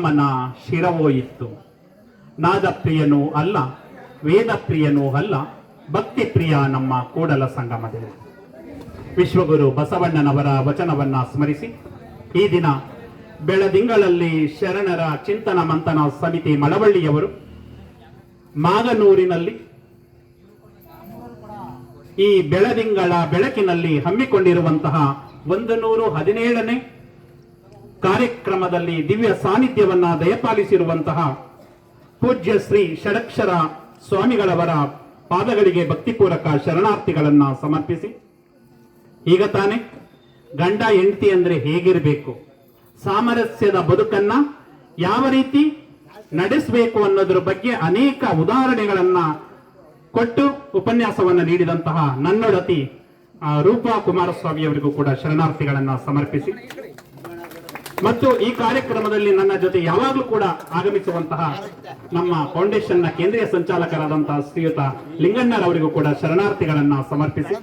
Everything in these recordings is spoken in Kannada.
ನಮ್ಮನ ಶಿರವೋಯಿತ್ತು. ನಾದಪ್ರಿಯನೂ ಅಲ್ಲ, ವೇದಪ್ರಿಯನೂ ಅಲ್ಲ, ಭಕ್ತಿ ಪ್ರಿಯ ನಮ್ಮ ಕೂಡಲ ಸಂಗಮದಲ್ಲಿ. ವಿಶ್ವಗುರು ಬಸವಣ್ಣನವರ ವಚನವನ್ನ ಸ್ಮರಿಸಿ ಈ ದಿನ ಬೆಳದಿಂಗಳಲ್ಲಿ ಶರಣರ ಚಿಂತನ ಮಂಥನ ಸಮಿತಿ ಮಳವಳ್ಳಿಯವರು ಮಾಗನೂರಿನಲ್ಲಿ ಈ ಬೆಳದಿಂಗಳ ಬೆಳಕಿನಲ್ಲಿ ಹಮ್ಮಿಕೊಂಡಿರುವಂತಹ 117ನೇ ಕಾರ್ಯಕ್ರಮದಲ್ಲಿ ದಿವ್ಯ ಸಾನ್ನಿಧ್ಯವನ್ನ ದಯಪಾಲಿಸಿರುವಂತಹ ಪೂಜ್ಯ ಶ್ರೀ ಷಡಕ್ಷರ ಸ್ವಾಮಿಗಳವರ ಪಾದಗಳಿಗೆ ಭಕ್ತಿಪೂರ್ವಕ ಶರಣಾರ್ಥಿಗಳನ್ನ ಸಮರ್ಪಿಸಿ, ಈಗ ತಾನೆ ಗಂಡ ಹೆಂಡತಿ ಅಂದ್ರೆ ಹೇಗಿರಬೇಕು, ಸಾಮರಸ್ಯದ ಬದುಕನ್ನ ಯಾವ ರೀತಿ ನಡೆಸಬೇಕು ಅನ್ನೋದ್ರ ಬಗ್ಗೆ ಅನೇಕ ಉದಾಹರಣೆಗಳನ್ನ ಕೊಟ್ಟು ಉಪನ್ಯಾಸವನ್ನು ನೀಡಿದಂತಹ ನನ್ನೊಡತಿ ರೂಪಾ ಕುಮಾರಸ್ವಾಮಿ ಅವರಿಗೂ ಕೂಡ ಶರಣಾರ್ಥಿಗಳನ್ನ ಸಮರ್ಪಿಸಿ, ಮತ್ತು ಈ ಕಾರ್ಯಕ್ರಮದಲ್ಲಿ ನನ್ನ ಜೊತೆ ಯಾವಾಗಲೂ ಕೂಡ ಆಗಮಿಸುವಂತಹ ನಮ್ಮ ಫೌಂಡೇಶನ್ನ ಕೇಂದ್ರೀಯ ಸಂಚಾಲಕರಾದಂತಹ ಶ್ರೀಯುತ ಲಿಂಗಣ್ಣರವರಿಗೂ ಕೂಡ ಶರಣಾರ್ಥಿಗಳನ್ನ ಸಮರ್ಪಿಸಿ,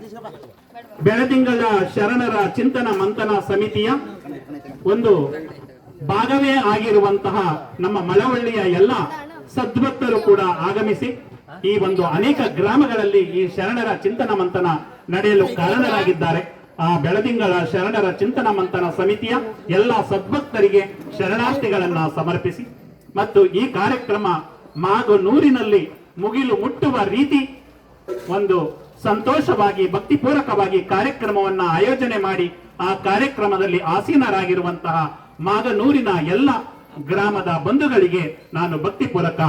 ಬೆಳದಿಂಗಳ ಶರಣರ ಚಿಂತನ ಮಂಥನ ಸಮಿತಿಯ ಒಂದು ಭಾಗವೇ ಆಗಿರುವಂತಹ ನಮ್ಮ ಮಳವಳ್ಳಿಯ ಎಲ್ಲ ಸದ್ಭಕ್ತರು ಕೂಡ ಆಗಮಿಸಿ ಈ ಒಂದು ಅನೇಕ ಗ್ರಾಮಗಳಲ್ಲಿ ಈ ಶರಣರ ಚಿಂತನ ಮಂಥನ ನಡೆಯಲು ಕಾರಣರಾಗಿದ್ದಾರೆ. ಆ ಬೆಳದಿಂಗಳ ಶರಣರ ಚಿಂತನ ಮಂಥನ ಸಮಿತಿಯ ಎಲ್ಲ ಸದ್ಭಕ್ತರಿಗೆ ಶರಣಾರ್ಥಿಗಳನ್ನ ಸಮರ್ಪಿಸಿ, ಮತ್ತು ಈ ಕಾರ್ಯಕ್ರಮ ಮಾಗನೂರಿನಲ್ಲಿ ಮುಗಿಲು ಮುಟ್ಟುವ ರೀತಿ ಒಂದು ಸಂತೋಷವಾಗಿ ಭಕ್ತಿಪೂರ್ವಕವಾಗಿ ಕಾರ್ಯಕ್ರಮವನ್ನ ಆಯೋಜನೆ ಮಾಡಿ ಆ ಕಾರ್ಯಕ್ರಮದಲ್ಲಿ ಆಸೀನರಾಗಿರುವಂತಹ ಮಾಗನೂರಿನ ಎಲ್ಲ ಗ್ರಾಮದ ಬಂಧುಗಳಿಗೆ ನಾನು ಭಕ್ತಿಪೂರ್ವಕ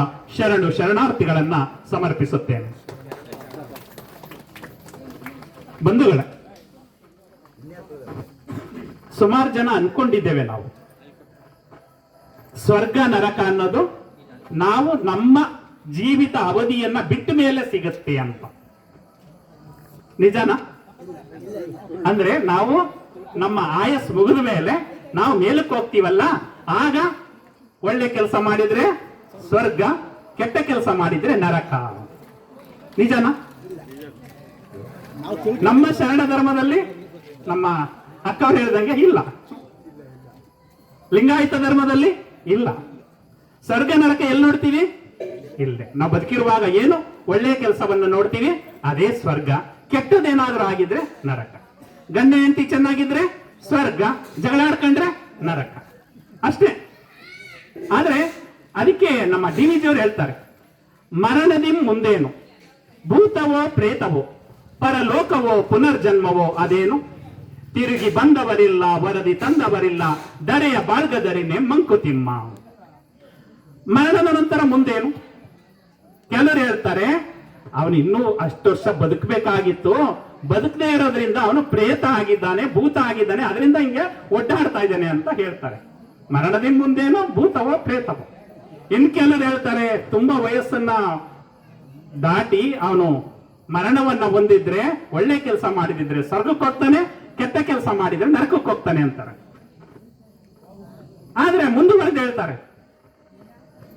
ಶರಣಾರ್ಥಿಗಳನ್ನ ಸಮರ್ಪಿಸುತ್ತೇನೆ. ಬಂಧುಗಳ, ಸುಮಾರು ಜನ ಅನ್ಕೊಂಡಿದ್ದೇವೆ ನಾವು ಸ್ವರ್ಗ ನರಕ ಅನ್ನೋದು ನಾವು ನಮ್ಮ ಜೀವಿತ ಅವಧಿಯನ್ನ ಬಿಟ್ಟ ಮೇಲೆ ಸಿಗುತ್ತೆ ಅಂತ. ನಿಜನಾ? ಅಂದ್ರೆ ನಾವು ನಮ್ಮ ಆಯಸ್ ಮುಗಿದ ಮೇಲೆ ನಾವು ಮೇಲಕ್ಕೆ ಹೋಗ್ತೀವಲ್ಲ, ಆಗ ಒಳ್ಳೆ ಕೆಲಸ ಮಾಡಿದ್ರೆ ಸ್ವರ್ಗ, ಕೆಟ್ಟ ಕೆಲಸ ಮಾಡಿದ್ರೆ ನರಕ. ನಿಜನಾ? ನಮ್ಮ ಶರಣ ಧರ್ಮದಲ್ಲಿ ನಮ್ಮ ಅಕ್ಕವ್ರು ಹೇಳಿದಂಗೆ ಇಲ್ಲ, ಲಿಂಗಾಯತ ಧರ್ಮದಲ್ಲಿ ಇಲ್ಲ. ಸ್ವರ್ಗ ನರಕ ಎಲ್ಲಿ ನೋಡ್ತೀವಿ? ಇಲ್ಲೇ. ನಾವು ಬದುಕಿರುವಾಗ ಏನು ಒಳ್ಳೆಯ ಕೆಲಸವನ್ನು ನೋಡ್ತೀವಿ, ಅದೇ ಸ್ವರ್ಗ. ಕೆಟ್ಟದೇನಾದ್ರೂ ಆಗಿದ್ರೆ ನರಕ. ಗಂಡ ಹೆಂಡತಿ ಚೆನ್ನಾಗಿದ್ರೆ ಸ್ವರ್ಗ, ಜಗಳಾಡ್ಕೊಂಡ್ರೆ ನರಕ, ಅಷ್ಟೇ. ಆದ್ರೆ ಅದಕ್ಕೆ ನಮ್ಮ ಡಿ ವಿ ಜಿಯವರು ಹೇಳ್ತಾರೆ, ಮರಣದಿ ಮುಂದೇನು, ಭೂತವೋ ಪ್ರೇತವೋ ಪರಲೋಕವೋ ಪುನರ್ಜನ್ಮವೋ ಅದೇನು, ತಿರುಗಿ ಬಂದವರಿಲ್ಲ ವರದಿ ತಂದವರಿಲ್ಲ, ದರೆಯ ಬಾಳ್ಗದರಿನೇ ಮಂಕುತಿಮ್ಮ. ಮರಣದ ನಂತರ ಮುಂದೇನು? ಕೆಲವರು ಹೇಳ್ತಾರೆ ಅವನು ಇನ್ನೂ ಅಷ್ಟು ವರ್ಷ ಬದುಕಬೇಕಾಗಿತ್ತು, ಬದುಕದೇ ಇರೋದ್ರಿಂದ ಅವನು ಪ್ರೇತ ಆಗಿದ್ದಾನೆ, ಭೂತ ಆಗಿದ್ದಾನೆ, ಅದರಿಂದ ಹಿಂಗೆ ಒಡ್ಡಾಡ್ತಾ ಇದ್ದಾನೆ ಅಂತ ಹೇಳ್ತಾರೆ. ಮರಣದಿಂದ ಮುಂದೇನು, ಭೂತವೋ ಪ್ರೇತವೋ. ಇನ್ ಕೆಲವರು ಹೇಳ್ತಾರೆ ತುಂಬಾ ವಯಸ್ಸನ್ನ ದಾಟಿ ಅವನು ಮರಣವನ್ನ ಹೊಂದಿದ್ರೆ, ಒಳ್ಳೆ ಕೆಲಸ ಮಾಡಿದಿದ್ರೆ ಸ್ವರ್ಗಕ್ಕೆ ಹೋಗ್ತಾನೆ, ಕೆಟ್ಟ ಕೆಲಸ ಮಾಡಿದ್ರೆ ನರಕಕ್ಕೆ ಹೋಗ್ತಾನೆ ಅಂತಾರೆ. ಆದ್ರೆ ಮುಂದುವರೆದು ಹೇಳ್ತಾರೆ,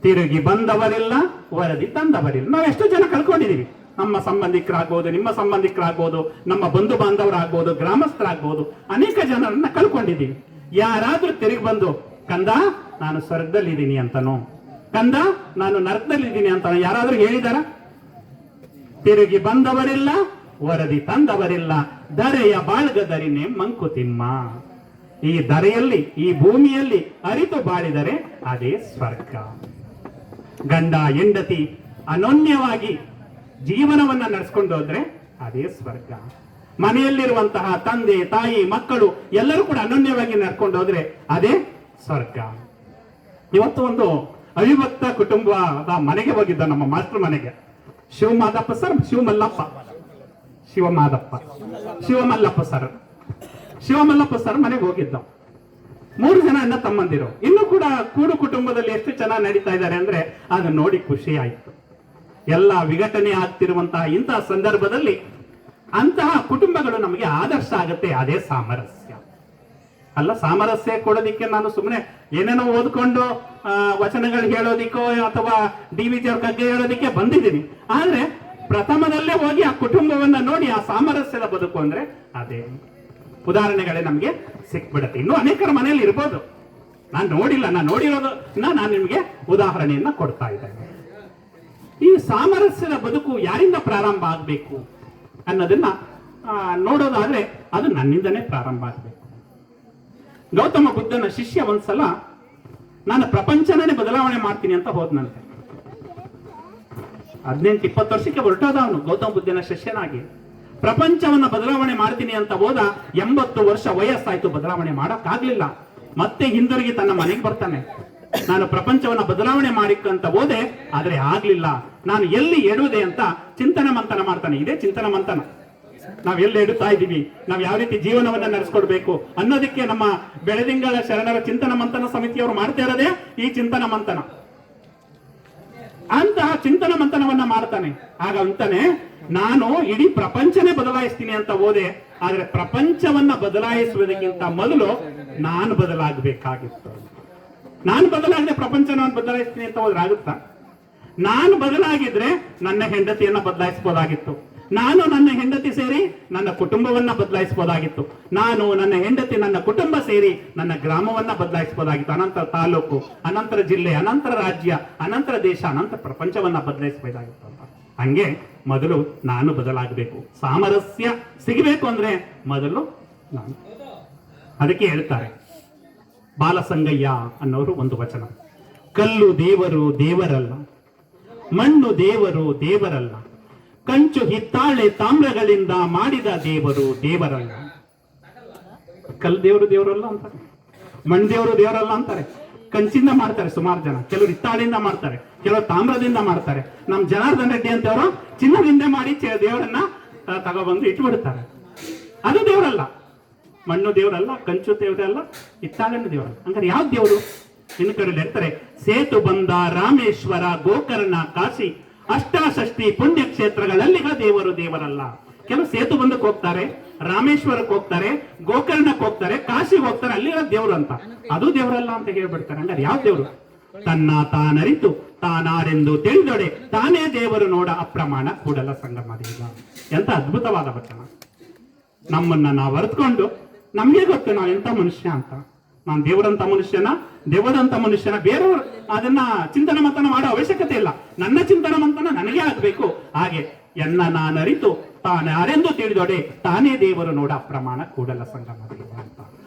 ತಿರುಗಿ ಬಂದವರಿಲ್ಲ ವರದಿ ತಂದವರಿಲ್ಲ. ನಾವು ಎಷ್ಟು ಜನ ಕಳ್ಕೊಂಡಿದೀವಿ. ನಮ್ಮ ಸಂಬಂಧಿಕರಾಗ್ಬೋದು, ನಿಮ್ಮ ಸಂಬಂಧಿಕರಾಗ್ಬೋದು, ನಮ್ಮ ಬಂಧು ಬಾಂಧವರಾಗ್ಬೋದು, ಗ್ರಾಮಸ್ಥರಾಗ್ಬೋದು, ಅನೇಕ ಜನರನ್ನ ಕಳ್ಕೊಂಡಿದ್ದೀವಿ. ಯಾರಾದ್ರೂ ತಿರುಗಿ ಬಂದು ಕಂದ ನಾನು ಸ್ವರ್ಗದಲ್ಲಿದ್ದೀನಿ ಅಂತನೋ, ಕಂದ ನಾನು ನರಕದಲ್ಲಿದ್ದೀನಿ ಅಂತಾನೋ ಯಾರಾದ್ರೂ ಹೇಳಿದಾರ? ತಿರುಗಿ ಬಂದವರಿಲ್ಲ ವರದಿ ತಂದವರಿಲ್ಲ, ದರೆಯ ಬಾಳ್ಗದರಿನೇ ಮಂಕುತಿಮ್ಮ. ಈ ದರೆಯಲ್ಲಿ, ಈ ಭೂಮಿಯಲ್ಲಿ ಅರಿತು ಬಾಳಿದರೆ ಅದೇ ಸ್ವರ್ಗ. ಗಂಡ ಹೆಂಡತಿ ಅನನ್ಯವಾಗಿ ಜೀವನವನ್ನ ನಡೆಸ್ಕೊಂಡು ಹೋದ್ರೆ ಅದೇ ಸ್ವರ್ಗ. ಮನೆಯಲ್ಲಿರುವಂತಹ ತಂದೆ ತಾಯಿ ಮಕ್ಕಳು ಎಲ್ಲರೂ ಕೂಡ ಅನನ್ಯವಾಗಿ ನಡ್ಕೊಂಡು ಹೋದ್ರೆ ಅದೇ ಸ್ವರ್ಗ. ಇವತ್ತು ಒಂದು ಅವಿಭಕ್ತ ಕುಟುಂಬದ ಮನೆಗೆ ಹೋಗಿದ್ದ, ನಮ್ಮ ಮಾಸ್ಟರ್ ಮನೆಗೆ. ಶಿವಮಲ್ಲಪ್ಪ ಸರ್ ಮನೆಗೆ ಹೋಗಿದ್ದ. 3 ಜನ ಅಣ್ಣ ತಮ್ಮಂದಿರು, ಇನ್ನೂ ಕೂಡ ಕೂಡು ಕುಟುಂಬದಲ್ಲಿ ಎಷ್ಟು ಚೆನ್ನಾಗಿ ನಡೀತಾ ಇದ್ದಾರೆ ಅಂದ್ರೆ ಅದನ್ನ ನೋಡಿ ಖುಷಿ ಆಯ್ತು. ಎಲ್ಲ ವಿಘಟನೆ ಆಗ್ತಿರುವಂತಹ ಇಂತಹ ಸಂದರ್ಭದಲ್ಲಿ ಅಂತಹ ಕುಟುಂಬಗಳು ನಮಗೆ ಆದರ್ಶ ಆಗುತ್ತೆ. ಅದೇ ಸಾಮರಸ್ಯ ಅಲ್ಲ. ಸಾಮರಸ್ಯ ಕೊಡೋದಿಕ್ಕೆ ನಾನು ಸುಮ್ಮನೆ ಏನೇನೋ ಓದ್ಕೊಂಡು ವಚನಗಳು ಹೇಳೋದಿಕ್ಕೋ ಅಥವಾ DVJ ಅವ್ರ ಕಗ್ಗೆ ಹೇಳೋದಿಕ್ಕೆ ಬಂದಿದ್ದೀನಿ. ಆದ್ರೆ ಪ್ರಥಮದಲ್ಲೇ ಹೋಗಿ ಆ ಕುಟುಂಬವನ್ನ ನೋಡಿ ಆ ಸಾಮರಸ್ಯದ ಬದುಕು ಅಂದ್ರೆ ಅದೇ. ಉದಾಹರಣೆಗಳೇ ನಮಗೆ ಸಿಕ್ಬಿಡುತ್ತೆ. ಇನ್ನೂ ಅನೇಕರ ಮನೆಯಲ್ಲಿ ಇರ್ಬೋದು. ನಾನು ನೋಡಿಲ್ಲ, ನಾನು ನೋಡಿರೋದನ್ನ ನಾನು ನಿಮಗೆ ಉದಾಹರಣೆಯನ್ನ ಕೊಡ್ತಾ ಇದ್ದೇನೆ. ಈ ಸಾಮರಸ್ಯದ ಬದುಕು ಯಾರಿಂದ ಪ್ರಾರಂಭ ಆಗಬೇಕು ಅನ್ನೋದನ್ನ ನೋಡೋದಾದ್ರೆ ಅದು ನನ್ನಿಂದನೇ ಪ್ರಾರಂಭ ಆಗಬೇಕು. ಗೌತಮ ಬುದ್ಧನ ಶಿಷ್ಯ ಒಂದ್ಸಲ ನಾನು ಪ್ರಪಂಚನೇ ಬದಲಾವಣೆ ಮಾಡ್ತೀನಿ ಅಂತ ಹೋದ್ನಂತೆ. 18-20 ವರ್ಷಕ್ಕೆ ಹೊರಟೋದ ಅವನು ಗೌತಮ ಬುದ್ಧನ ಶಿಷ್ಯನಾಗಿ. ಪ್ರಪಂಚವನ್ನ ಬದಲಾವಣೆ ಮಾಡ್ತೀನಿ ಅಂತ ಹೋದ. 80 ವರ್ಷ ವಯಸ್ಸಾಯ್ತು, ಬದಲಾವಣೆ ಮಾಡಕ್ಕಾಗ್ಲಿಲ್ಲ. ಮತ್ತೆ ಹಿಂದಿರುಗಿ ತನ್ನ ಮನೆಗೆ ಬರ್ತಾನೆ. ನಾನು ಪ್ರಪಂಚವನ್ನ ಬದಲಾವಣೆ ಮಾಡಿಕ್ಕಂತ ಹೋದೆ, ಆದ್ರೆ ಆಗ್ಲಿಲ್ಲ. ನಾನು ಎಲ್ಲಿ ಎಡುವುದೇ ಅಂತ ಚಿಂತನ ಮಂಥನ ಮಾಡ್ತಾನೆ. ಇದೇ ಚಿಂತನ ಮಂಥನ. ನಾವ್ ಎಲ್ಲಿ ಎಡುತ್ತಾ ಇದ್ದೀವಿ, ನಾವ್ ಯಾವ ರೀತಿ ಜೀವನವನ್ನ ನಡೆಸ್ಕೊಡ್ಬೇಕು ಅನ್ನೋದಕ್ಕೆ ನಮ್ಮ ಬೆಳದಿಂಗಳ ಶರಣರ ಚಿಂತನ ಮಂಥನ ಸಮಿತಿಯವರು ಮಾಡ್ತಾ ಇರೋದೇ ಈ ಚಿಂತನ ಮಂಥನ. ಅಂತಹ ಚಿಂತನ ಮಂಥನವನ್ನ ಮಾಡ್ತಾನೆ. ಆಗ ಅಂತಾನೆ, ನಾನು ಇಡೀ ಪ್ರಪಂಚನೇ ಬದಲಾಯಿಸ್ತೀನಿ ಅಂತ ಹೋದೆ, ಆದ್ರೆ ಪ್ರಪಂಚವನ್ನ ಬದಲಾಯಿಸುವುದಕ್ಕಿಂತ ಮೊದಲು ನಾನು ಬದಲಾಗಬೇಕಾಗಿತ್ತು. ನಾನು ಬದಲಾಗದೆ ಪ್ರಪಂಚನ ಬದಲಾಯಿಸ್ತೀನಿ ಅಂತ ಹೋದ್ರೆ ಆಗುತ್ತಾ? ನಾನು ಬದಲಾಗಿದ್ರೆ ನನ್ನ ಹೆಂಡತಿಯನ್ನ ಬದಲಾಯಿಸಬಹುದಾಗಿತ್ತು. ನಾನು ನನ್ನ ಹೆಂಡತಿ ಸೇರಿ ನನ್ನ ಕುಟುಂಬವನ್ನ ಬದಲಾಯಿಸಬಹುದಾಗಿತ್ತು. ನಾನು ನನ್ನ ಹೆಂಡತಿ ನನ್ನ ಕುಟುಂಬ ಸೇರಿ ನನ್ನ ಗ್ರಾಮವನ್ನ ಬದಲಾಯಿಸಬಹುದಾಗಿತ್ತು. ಅನಂತರ ತಾಲೂಕು, ಅನಂತರ ಜಿಲ್ಲೆ, ಅನಂತರ ರಾಜ್ಯ, ಅನಂತರ ದೇಶ, ಅನಂತರ ಪ್ರಪಂಚವನ್ನ ಬದಲಾಯಿಸಬೇಕಾಗಿತ್ತು ಅಂತ. ಹಂಗೆ ಮೊದಲು ನಾನು ಬದಲಾಗಬೇಕು. ಸಾಮರಸ್ಯ ಸಿಗಬೇಕು ಅಂದ್ರೆ ಮೊದಲು ನಾನು. ಅದಕ್ಕೆ ಹೇಳ್ತಾರೆ ಬಾಲಸಂಗಯ್ಯ ಅನ್ನೋರು ಒಂದು ವಚನ, ಕಲ್ಲು ದೇವರು ದೇವರಲ್ಲ, ಮಣ್ಣು ದೇವರು ದೇವರಲ್ಲ, ಕಂಚು ಹಿತ್ತಾಳೆ ತಾಮ್ರಗಳಿಂದ ಮಾಡಿದ ದೇವರು ದೇವರಲ್ಲ. ಕಲ್ಲು ದೇವರು ದೇವರಲ್ಲ ಅಂತಾರೆ, ಮಣ್ಣು ದೇವರು ದೇವರಲ್ಲ ಅಂತಾರೆ. ಕಂಚಿಂದ ಮಾಡ್ತಾರೆ ಸುಮಾರು ಜನ, ಕೆಲವರು ಹಿತ್ತಾಳೆಯಿಂದ ಮಾಡ್ತಾರೆ, ಕೆಲವರು ತಾಮ್ರದಿಂದ ಮಾಡ್ತಾರೆ. ನಮ್ ಜನಾರ್ದನ್ ರೆಡ್ಡಿ ಅಂತವರು ಚಿನ್ನದಿಂದ ಮಾಡಿ ದೇವರನ್ನ ತಗೊಬಂದು ಇಟ್ಬಿಡ್ತಾರೆ. ಅದು ದೇವರಲ್ಲ, ಮಣ್ಣು ದೇವರಲ್ಲ, ಕಂಚು ದೇವರಲ್ಲ, ಹಿತ್ತಾಳೆನ ದೇವರಲ್ಲ. ಹಂಗಾರೆ ಯಾವ ದೇವರು? ಇನ್ನು ಕಡೆ ಹೇಳ್ತಾರೆ, ಸೇತು ಬಂದ ರಾಮೇಶ್ವರ ಗೋಕರ್ಣ ಕಾಶಿ ಅಷ್ಟಾಷಷ್ಟಿ ಪುಣ್ಯ ಕ್ಷೇತ್ರಗಳಲ್ಲಿಗ ದೇವರು ದೇವರಲ್ಲ. ಕೆಲವು ಸೇತು ಬಂದಕ್ಕೆ ಹೋಗ್ತಾರೆ, ರಾಮೇಶ್ವರಕ್ಕೆ ಹೋಗ್ತಾರೆ, ಗೋಕರ್ಣಕ್ಕೆ ಹೋಗ್ತಾರೆ, ಕಾಶಿಗೆ ಹೋಗ್ತಾರೆ, ಅಲ್ಲಿರೋ ದೇವರು ಅಂತ. ಅದು ದೇವರಲ್ಲ ಅಂತ ಹೇಳ್ಬಿಡ್ತಾರೆ. ಹಂಗಾರೆ ಯಾವ ದೇವರು? ತನ್ನ ತಾನರಿತು ತಾನಾರೆಂದು ತಿಳಿದೊಡೆ ತಾನೇ ದೇವರು ನೋಡ ಅಪ್ರಮಾಣ ಕೂಡಲ ಸಂಗಮದೇವ. ಎಂತ ಅದ್ಭುತವಾದ ವಚನ. ನಮ್ಮನ್ನ ನಾವು ಅರ್ಥಕೊಂಡು ನಮ್ಗೆ ಗೊತ್ತು ನಾವು ಎಂತ ಮನುಷ್ಯ ಅಂತ. ನಾನು ದೇವರಂತ ಮನುಷ್ಯನ, ದೇವದಂತ ಮನುಷ್ಯನ, ಬೇರೆಯವರು ಅದನ್ನ ಚಿಂತನ ಮಂಥನ ಮಾಡೋ ಅವಶ್ಯಕತೆ ಇಲ್ಲ. ನನ್ನ ಚಿಂತನ ಮಂಥನ ನನಗೆ ಆಗ್ಬೇಕು. ಹಾಗೆ ಎನ್ನ ನಾನರಿತು ತಾನಾರೆಂದು ತಿಳಿದೊಡೆ ತಾನೇ ದೇವರು ನೋಡ ಅಪ್ರಮಾಣ ಕೂಡಲ ಸಂಗಮದೇವ ಅಂತ.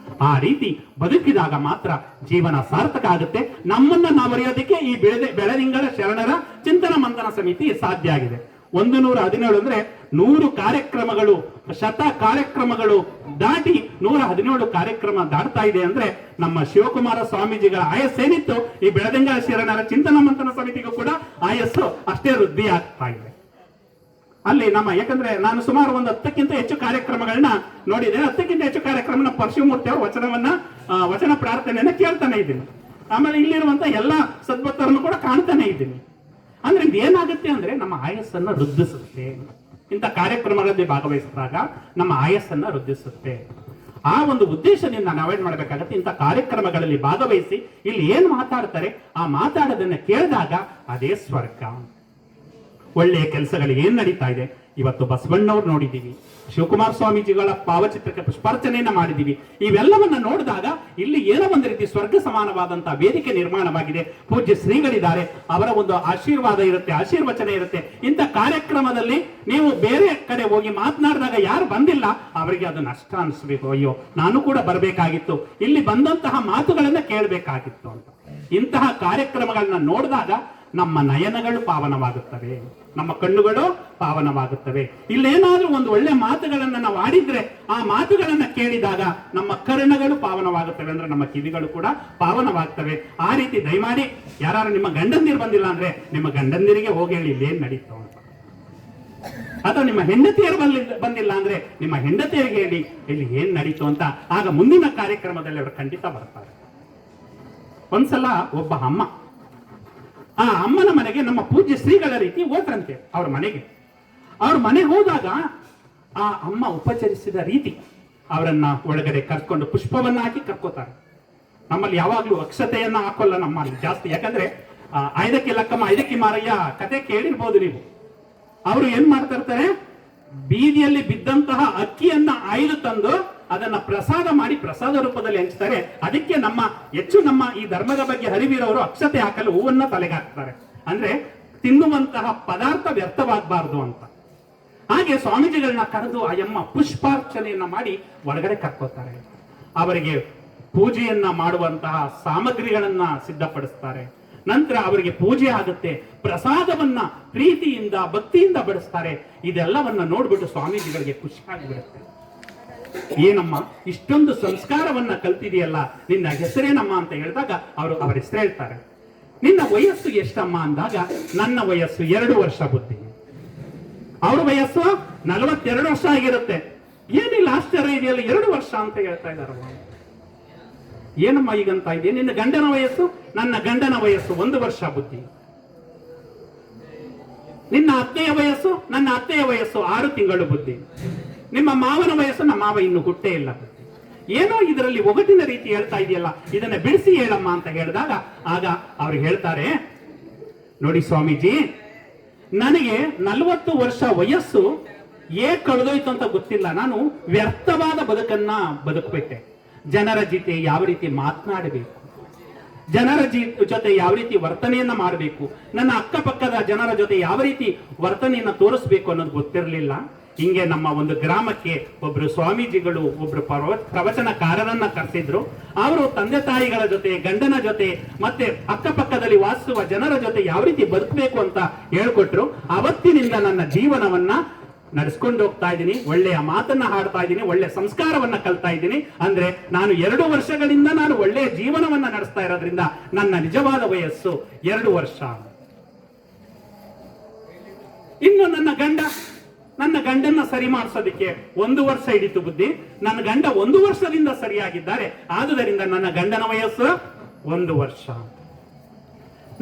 ಆ ರೀತಿ ಬದುಕಿದಾಗ ಮಾತ್ರ ಜೀವನ ಸಾರ್ಥಕ ಆಗುತ್ತೆ. ನಮ್ಮನ್ನ ನಾವು ಅರಿಯೋದಕ್ಕೆ ಈ ಬೆಳದಿಂಗಳ ಶರಣರ ಚಿಂತನ ಮಂಥನ ಸಮಿತಿ ಸಾಧ್ಯ ಆಗಿದೆ. 117 ಅಂದ್ರೆ 100 ಕಾರ್ಯಕ್ರಮಗಳು, ಶತ ಕಾರ್ಯಕ್ರಮಗಳು ದಾಟಿ 117 ಕಾರ್ಯಕ್ರಮ ದಾಟ್ತಾ ಇದೆ ಅಂದ್ರೆ ನಮ್ಮ ಶಿವಕುಮಾರ ಸ್ವಾಮೀಜಿಗಳ ಆಯಸ್ಸೇನಿತ್ತು, ಈ ಬೆಳದಿಂಗಳ ಶರಣರ ಚಿಂತನ ಮಂಥನ ಸಮಿತಿಗೂ ಕೂಡ ಆಯಸ್ಸು ಅಷ್ಟೇ ವೃದ್ಧಿ ಆಗ್ತಾ ಇದೆ. ಅಲ್ಲಿ ನಮ್ಮ, ಯಾಕಂದ್ರೆ ನಾನು ಸುಮಾರು ಒಂದು 10ಕ್ಕಿಂತ ಹೆಚ್ಚು ಕಾರ್ಯಕ್ರಮಗಳನ್ನ ನೋಡಿದ್ದೇನೆ. 10ಕ್ಕಿಂತ ಹೆಚ್ಚು ಕಾರ್ಯಕ್ರಮ ಪರಶಿವಮೂರ್ತಿ ಅವರು ವಚನ ಪ್ರಾರ್ಥನೆಯನ್ನ ಕೇಳ್ತಾನೆ ಇದ್ದೀನಿ. ಆಮೇಲೆ ಇಲ್ಲಿರುವಂತ ಎಲ್ಲಾ ಸದ್ಭಕ್ತರನ್ನು ಕೂಡ ಕಾಣ್ತಾನೆ ಇದ್ದೀನಿ. ಅಂದ್ರೆ ಇದೇನಾಗುತ್ತೆ ಅಂದ್ರೆ ನಮ್ಮ ಆಯಸ್ಸನ್ನ ವೃದ್ಧಿಸುತ್ತೆ. ಇಂಥ ಕಾರ್ಯಕ್ರಮಗಳಲ್ಲಿ ಭಾಗವಹಿಸಿದಾಗ ನಮ್ಮ ಆಯಸ್ಸನ್ನ ವೃದ್ಧಿಸುತ್ತೆ. ಆ ಒಂದು ಉದ್ದೇಶದಿಂದ ನಾವು ಅವಾಯ್ಡ್ ಮಾಡಬೇಕಾಗತ್ತೆ. ಇಂಥ ಕಾರ್ಯಕ್ರಮಗಳಲ್ಲಿ ಭಾಗವಹಿಸಿ ಇಲ್ಲಿ ಏನ್ ಮಾತಾಡ್ತಾರೆ ಆ ಮಾತಾಡೋದನ್ನ ಕೇಳಿದಾಗ ಅದೇ ಸ್ವರ್ಗ. ಒಳ್ಳೆಯ ಕೆಲಸಗಳಿಗೆ ಏನ್ ನಡೀತಾ ಇದೆ. ಇವತ್ತು ಬಸವಣ್ಣವ್ರು ನೋಡಿದ್ದೀವಿ, ಶಿವಕುಮಾರ ಸ್ವಾಮೀಜಿಗಳ ಭಾವಚಿತ್ರಕ್ಕೆ ಪುಷ್ಪಾರ್ಚನೆಯನ್ನ ಮಾಡಿದ್ದೀವಿ. ಇವೆಲ್ಲವನ್ನ ನೋಡಿದಾಗ ಇಲ್ಲಿ ಏನೋ ಒಂದು ರೀತಿ ಸ್ವರ್ಗ ಸಮಾನವಾದಂತಹ ವೇದಿಕೆ ನಿರ್ಮಾಣವಾಗಿದೆ. ಪೂಜ್ಯ ಶ್ರೀಗಳಿದ್ದಾರೆ, ಅವರ ಒಂದು ಆಶೀರ್ವಾದ ಇರುತ್ತೆ, ಆಶೀರ್ವಚನ ಇರುತ್ತೆ. ಇಂಥ ಕಾರ್ಯಕ್ರಮದಲ್ಲಿ ನೀವು ಬೇರೆ ಕಡೆ ಹೋಗಿ ಮಾತನಾಡಿದಾಗ ಯಾರು ಬಂದಿಲ್ಲ ಅವರಿಗೆ ಅದು ನಷ್ಟ ಅನಿಸ್ಬೇಕು. ಅಯ್ಯೋ ನಾನು ಕೂಡ ಬರಬೇಕಾಗಿತ್ತು, ಇಲ್ಲಿ ಬಂದಂತಹ ಮಾತುಗಳನ್ನ ಕೇಳಬೇಕಾಗಿತ್ತು ಅಂತ. ಇಂತಹ ಕಾರ್ಯಕ್ರಮಗಳನ್ನ ನೋಡಿದಾಗ ನಮ್ಮ ನಯನಗಳು ಪಾವನವಾಗುತ್ತವೆ, ನಮ್ಮ ಕಣ್ಣುಗಳು ಪಾವನವಾಗುತ್ತವೆ. ಇಲ್ಲೇನಾದ್ರೂ ಒಂದು ಒಳ್ಳೆ ಮಾತುಗಳನ್ನ ನಾವು ಆಡಿದ್ರೆ ಆ ಮಾತುಗಳನ್ನ ಕೇಳಿದಾಗ ನಮ್ಮ ಕರ್ಣಗಳು ಪಾವನವಾಗುತ್ತವೆ, ಅಂದ್ರೆ ನಮ್ಮ ಕಿವಿಗಳು ಕೂಡ ಪಾವನವಾಗ್ತವೆ. ಆ ರೀತಿ ದಯಮಾಡಿ ಯಾರು ನಿಮ್ಮ ಗಂಡಂದಿರು ಬಂದಿಲ್ಲ ಅಂದ್ರೆ ನಿಮ್ಮ ಗಂಡಂದಿರಿಗೆ ಹೋಗಿ ಹೇಳಿ ಇಲ್ಲೇನ್ ನಡೀತು ಅಂತ. ಅಥವಾ ನಿಮ್ಮ ಹೆಂಡತಿಯರು ಬಂದಿಲ್ಲ ಅಂದ್ರೆ ನಿಮ್ಮ ಹೆಂಡತಿಯರಿಗೆ ಹೇಳಿ ಇಲ್ಲಿ ಏನ್ ನಡೀತು ಅಂತ. ಆಗ ಮುಂದಿನ ಕಾರ್ಯಕ್ರಮದಲ್ಲಿ ಅವರು ಖಂಡಿತ ಬರ್ತಾರೆ. ಒಂದ್ಸಲ ಒಬ್ಬ ಅಮ್ಮ, ಆ ಅಮ್ಮನ ಮನೆಗೆ ನಮ್ಮ ಪೂಜ್ಯ ಶ್ರೀಗಳ ರೀತಿ ಹೋದ್ರಂತೆ. ಅವ್ರ ಮನೆಗೆ ಹೋದಾಗ ಆ ಅಮ್ಮ ಉಪಚರಿಸಿದ ರೀತಿ, ಅವರನ್ನ ಒಳಗಡೆ ಕರ್ಕೊಂಡು ಪುಷ್ಪವನ್ನ ಹಾಕಿ ಕರ್ಕೋತಾರೆ. ನಮ್ಮಲ್ಲಿ ಯಾವಾಗ್ಲೂ ಅಕ್ಷತೆಯನ್ನ ಹಾಕೋಲ್ಲ ನಮ್ಮಲ್ಲಿ ಜಾಸ್ತಿ. ಯಾಕಂದ್ರೆ ಐದಕ್ಕೆ ಲಕ್ಕಮ್ಮ ಐದಕ್ಕೆ ಮಾರಯ್ಯ ಕತೆ ಕೇಳಿರ್ಬೋದು ನೀವು. ಅವರು ಏನ್ ಮಾಡ್ತಾ ಇರ್ತಾರೆ, ಬೀದಿಯಲ್ಲಿ ಬಿದ್ದಂತಹ ಅಕ್ಕಿಯನ್ನ ಆಯ್ದು ತಂದು ಅದನ್ನ ಪ್ರಸಾದ ಮಾಡಿ ಪ್ರಸಾದ ರೂಪದಲ್ಲಿ ಹಂಚ್ತಾರೆ. ಅದಕ್ಕೆ ಹೆಚ್ಚು ನಮ್ಮ ಈ ಧರ್ಮದ ಬಗ್ಗೆ ಅರಿವಿರೋರು ಅಕ್ಷತೆ ಹಾಕಲು ಹೂವನ್ನ ತಲೆಗೆ ಹಾಕ್ತಾರೆ. ಅಂದ್ರೆ ತಿನ್ನುವಂತಹ ಪದಾರ್ಥ ವ್ಯರ್ಥವಾಗಬಾರ್ದು ಅಂತ. ಹಾಗೆ ಸ್ವಾಮೀಜಿಗಳನ್ನ ಕರೆದು ಆಯಮ್ಮ ಪುಷ್ಪಾರ್ಚನೆಯನ್ನ ಮಾಡಿ ಒಳಗಡೆ ಕರ್ಕೋತಾರೆ. ಅವರಿಗೆ ಪೂಜೆಯನ್ನ ಮಾಡುವಂತಹ ಸಾಮಗ್ರಿಗಳನ್ನ ಸಿದ್ಧಪಡಿಸ್ತಾರೆ. ನಂತರ ಅವರಿಗೆ ಪೂಜೆ ಆಗುತ್ತೆ, ಪ್ರಸಾದವನ್ನ ಪ್ರೀತಿಯಿಂದ ಭಕ್ತಿಯಿಂದ ಬಡಿಸ್ತಾರೆ. ಇದೆಲ್ಲವನ್ನ ನೋಡ್ಬಿಟ್ಟು ಸ್ವಾಮೀಜಿಗಳಿಗೆ ಖುಷಿ ಆಗಿಬಿಡುತ್ತೆ. ಏನಮ್ಮ ಇಷ್ಟೊಂದು ಸಂಸ್ಕಾರವನ್ನ ಕಲ್ತಿದೆಯಲ್ಲ, ನಿನ್ನ ಹೆಸರೇನಮ್ಮ ಅಂತ ಹೇಳಿದಾಗ ಅವರ ಹೆಸರು ಹೇಳ್ತಾರೆ. ನಿನ್ನ ವಯಸ್ಸು ಎಷ್ಟಮ್ಮ ಅಂದಾಗ, ನನ್ನ ವಯಸ್ಸು 2 ವರ್ಷ ಬುದ್ಧಿ. ಅವ್ರ ವಯಸ್ಸು 42 ವರ್ಷ ಆಗಿರುತ್ತೆ. ಏನಿಲ್ಲ ಆಶ್ಚರ್ಯ ಇದೆಯಲ್ಲ, 2 ವರ್ಷ ಅಂತ ಹೇಳ್ತಾ ಇದ್ದಾರಮ್ಮ. ಏನಮ್ಮ ಈಗಂತ ಇದೆ? ನಿನ್ನ ಗಂಡನ ವಯಸ್ಸು? ನನ್ನ ಗಂಡನ ವಯಸ್ಸು 1 ವರ್ಷ ಬುದ್ಧಿ. ನಿನ್ನ ಅತ್ತೆಯ ವಯಸ್ಸು? ನನ್ನ ಅತ್ತೆಯ ವಯಸ್ಸು 6 ತಿಂಗಳು ಬುದ್ಧಿ. ನಿಮ್ಮ ಮಾವನ ವಯಸ್ಸು? ನಮ್ಮ ಮಾವ ಇನ್ನು ಹುಟ್ಟೇ ಇಲ್ಲ ಬುದ್ಧಿ. ಏನೋ ಇದರಲ್ಲಿ ಒಗಟಿನ ರೀತಿ ಹೇಳ್ತಾ ಇದೆಯಲ್ಲ, ಇದನ್ನ ಬಿಡಿಸಿ ಹೇಳಮ್ಮ ಅಂತ ಹೇಳಿದಾಗ ಆಗ ಅವ್ರು ಹೇಳ್ತಾರೆ, ನೋಡಿ ಸ್ವಾಮೀಜಿ, ನನಗೆ 40 ವರ್ಷ ವಯಸ್ಸು ಏಕ್ ಕಳೆದೋಯ್ತು ಅಂತ ಗೊತ್ತಿಲ್ಲ. ನಾನು ವ್ಯರ್ಥವಾದ ಬದುಕನ್ನ ಬದುಕುಬಿಟ್ಟೆ. ಜನರ ಜೊತೆ ಯಾವ ರೀತಿ ಮಾತನಾಡಬೇಕು, ಜನರ ಜೊತೆ ಯಾವ ರೀತಿ ವರ್ತನೆಯನ್ನ ಮಾಡಬೇಕು, ನನ್ನ ಅಕ್ಕಪಕ್ಕದ ಜನರ ಜೊತೆ ಯಾವ ರೀತಿ ವರ್ತನೆಯನ್ನ ತೋರಿಸ್ಬೇಕು ಅನ್ನೋದು ಗೊತ್ತಿರಲಿಲ್ಲ. ಹಿಂಗೆ ನಮ್ಮ ಒಂದು ಗ್ರಾಮಕ್ಕೆ ಒಬ್ರು ಸ್ವಾಮೀಜಿಗಳು ಒಬ್ರು ಪ್ರವಚನಕಾರರನ್ನ ಕರೆಸಿದ್ರು. ಅವರು ತಂದೆ ತಾಯಿಗಳ ಜೊತೆ, ಗಂಡನ ಜೊತೆ, ಮತ್ತೆ ಅಕ್ಕಪಕ್ಕದಲ್ಲಿ ವಾಸಿಸುವ ಜನರ ಜೊತೆ ಯಾವ ರೀತಿ ಬದುಕಬೇಕು ಅಂತ ಹೇಳ್ಕೊಟ್ರು. ಅವತ್ತಿನಿಂದ ನನ್ನ ಜೀವನವನ್ನ ನಡೆಸ್ಕೊಂಡು ಹೋಗ್ತಾ ಇದ್ದೀನಿ, ಒಳ್ಳೆಯ ಮಾತನ್ನ ಹಾಡ್ತಾ ಇದ್ದೀನಿ, ಒಳ್ಳೆ ಸಂಸ್ಕಾರವನ್ನ ಕಲ್ತಾ ಇದ್ದೀನಿ. ಅಂದ್ರೆ ನಾನು 2 ವರ್ಷಗಳಿಂದ ನಾನು ಒಳ್ಳೆಯ ಜೀವನವನ್ನ ನಡೆಸ್ತಾ ಇರೋದ್ರಿಂದ ನನ್ನ ನಿಜವಾದ ವಯಸ್ಸು 2 ವರ್ಷ. ಇನ್ನು ನನ್ನ ಗಂಡನ್ನ ಸರಿ ಮಾಡಿಸೋದಕ್ಕೆ 1 ವರ್ಷ ಹಿಡಿತು ಬುದ್ಧಿ. ನನ್ನ ಗಂಡ 1 ವರ್ಷದಿಂದ ಸರಿಯಾಗಿದ್ದಾರೆ, ಆದುದರಿಂದ ನನ್ನ ಗಂಡನ ವಯಸ್ಸು 1 ವರ್ಷ.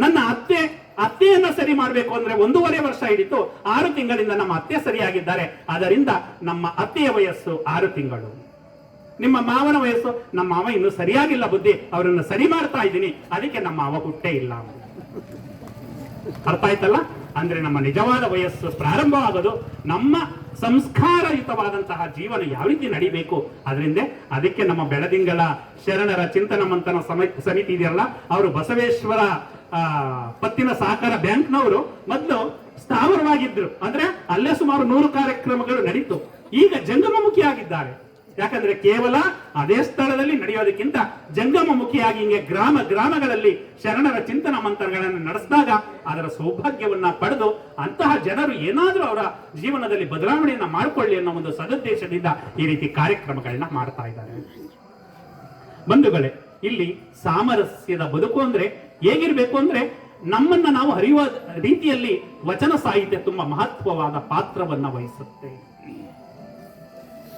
ನನ್ನ ಅತ್ತೆಯನ್ನ ಸರಿ ಮಾಡಬೇಕು ಅಂದ್ರೆ 1.5 ವರ್ಷ ಹಿಡಿತು, 6 ತಿಂಗಳಿಂದ ನಮ್ಮ ಅತ್ತೆ ಸರಿಯಾಗಿದ್ದಾರೆ, ಅದರಿಂದ ನಮ್ಮ ಅತ್ತೆಯ ವಯಸ್ಸು 6 ತಿಂಗಳು. ನಿಮ್ಮ ಮಾವನ ವಯಸ್ಸು? ನಮ್ಮ ಮಾವ ಇನ್ನು ಸರಿಯಾಗಿಲ್ಲ ಬುದ್ಧಿ, ಅವರನ್ನು ಸರಿ ಮಾಡ್ತಾ ಇದ್ದೀನಿ, ಅದಕ್ಕೆ ನಮ್ಮ ಮಾವ ಹುಟ್ಟೇ ಇಲ್ಲ. ಅರ್ಥ ಆಯ್ತಲ್ಲ? ಅಂದ್ರೆ ನಮ್ಮ ನಿಜವಾದ ವಯಸ್ಸು ಪ್ರಾರಂಭವಾಗೋದು ನಮ್ಮ ಸಂಸ್ಕಾರಯುತವಾದಂತಹ ಜೀವನ ಯಾವ ರೀತಿ ನಡಿಬೇಕು ಅದರಿಂದ. ಅದಕ್ಕೆ ನಮ್ಮ ಬೆಳದಿಂಗಳ ಶರಣರ ಚಿಂತನ ಮಂಥನ ಸಮಿತಿ ಇದೆಯಲ್ಲ, ಅವರು ಬಸವೇಶ್ವರ ಪತ್ತಿನ ಸಹಕಾರ ಬ್ಯಾಂಕ್ನವರು ಮೊದಲು ಸ್ಥಾವರವಾಗಿದ್ರು. ಅಂದ್ರೆ ಅಲ್ಲೇ ಸುಮಾರು 100 ಕಾರ್ಯಕ್ರಮಗಳು ನಡೀತು. ಈಗ ಜಂಗಮಮುಖಿಯಾಗಿದ್ದಾರೆ. ಯಾಕಂದ್ರೆ ಕೇವಲ ಅದೇ ಸ್ಥಳದಲ್ಲಿ ನಡೆಯೋದಕ್ಕಿಂತ ಜಂಗಮಮುಖಿಯಾಗಿ ಹಿಂಗೆ ಗ್ರಾಮಗಳಲ್ಲಿ ಶರಣರ ಚಿಂತನ ಮಂಥನಗಳನ್ನು ನಡೆಸಿದಾಗ ಅದರ ಸೌಭಾಗ್ಯವನ್ನ ಪಡೆದು ಅಂತಹ ಜನರು ಏನಾದ್ರೂ ಅವರ ಜೀವನದಲ್ಲಿ ಬದಲಾವಣೆಯನ್ನ ಮಾಡಿಕೊಳ್ಳಿ ಅನ್ನೋ ಒಂದು ಸದುದ್ದೇಶದಿಂದ ಈ ರೀತಿ ಕಾರ್ಯಕ್ರಮಗಳನ್ನ ಮಾಡ್ತಾ ಇದ್ದಾರೆ. ಬಂಧುಗಳೇ, ಇಲ್ಲಿ ಸಾಮರಸ್ಯದ ಬದುಕು ಅಂದ್ರೆ ಹೇಗಿರ್ಬೇಕು ಅಂದ್ರೆ, ನಮ್ಮನ್ನ ನಾವು ಅರಿಯುವ ರೀತಿಯಲ್ಲಿ ವಚನ ಸಾಹಿತ್ಯ ತುಂಬಾ ಮಹತ್ವವಾದ ಪಾತ್ರವನ್ನ ವಹಿಸುತ್ತೆ.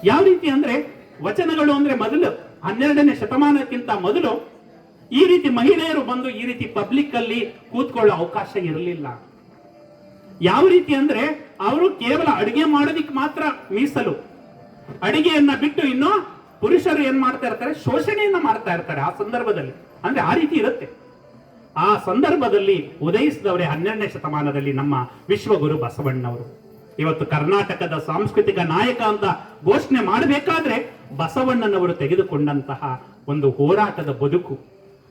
ಯಾವ ರೀತಿ ಅಂದ್ರೆ, ವಚನಗಳು ಅಂದ್ರೆ ಮೊದಲು 12ನೇ ಶತಮಾನಕ್ಕಿಂತ ಮೊದಲು ಈ ರೀತಿ ಮಹಿಳೆಯರು ಬಂದು ಈ ರೀತಿ ಪಬ್ಲಿಕ್ ಅಲ್ಲಿ ಕೂತ್ಕೊಳ್ಳೋ ಅವಕಾಶ ಇರಲಿಲ್ಲ. ಯಾವ ರೀತಿ ಅಂದ್ರೆ, ಅವರು ಕೇವಲ ಅಡಿಗೆ ಮಾಡೋದಿಕ್ ಮಾತ್ರ ಮೀಸಲು. ಅಡಿಗೆಯನ್ನ ಬಿಟ್ಟು ಇನ್ನು ಪುರುಷರು ಏನ್ ಮಾಡ್ತಾ ಇರ್ತಾರೆ, ಶೋಷಣೆಯನ್ನ ಮಾಡ್ತಾ ಇರ್ತಾರೆ ಆ ಸಂದರ್ಭದಲ್ಲಿ. ಅಂದ್ರೆ ಆ ರೀತಿ ಇರುತ್ತೆ. ಆ ಸಂದರ್ಭದಲ್ಲಿ ಉದಯಿಸಿದವರೇ 12ನೇ ಶತಮಾನದಲ್ಲಿ ನಮ್ಮ ವಿಶ್ವಗುರು ಬಸವಣ್ಣವರು. ಇವತ್ತು ಕರ್ನಾಟಕದ ಸಾಂಸ್ಕೃತಿಕ ನಾಯಕ ಅಂತ ಘೋಷಣೆ ಮಾಡಬೇಕಾದ್ರೆ ಬಸವಣ್ಣನವರು ತೆಗೆದುಕೊಂಡಂತಹ ಒಂದು ಹೋರಾಟದ ಬದುಕು,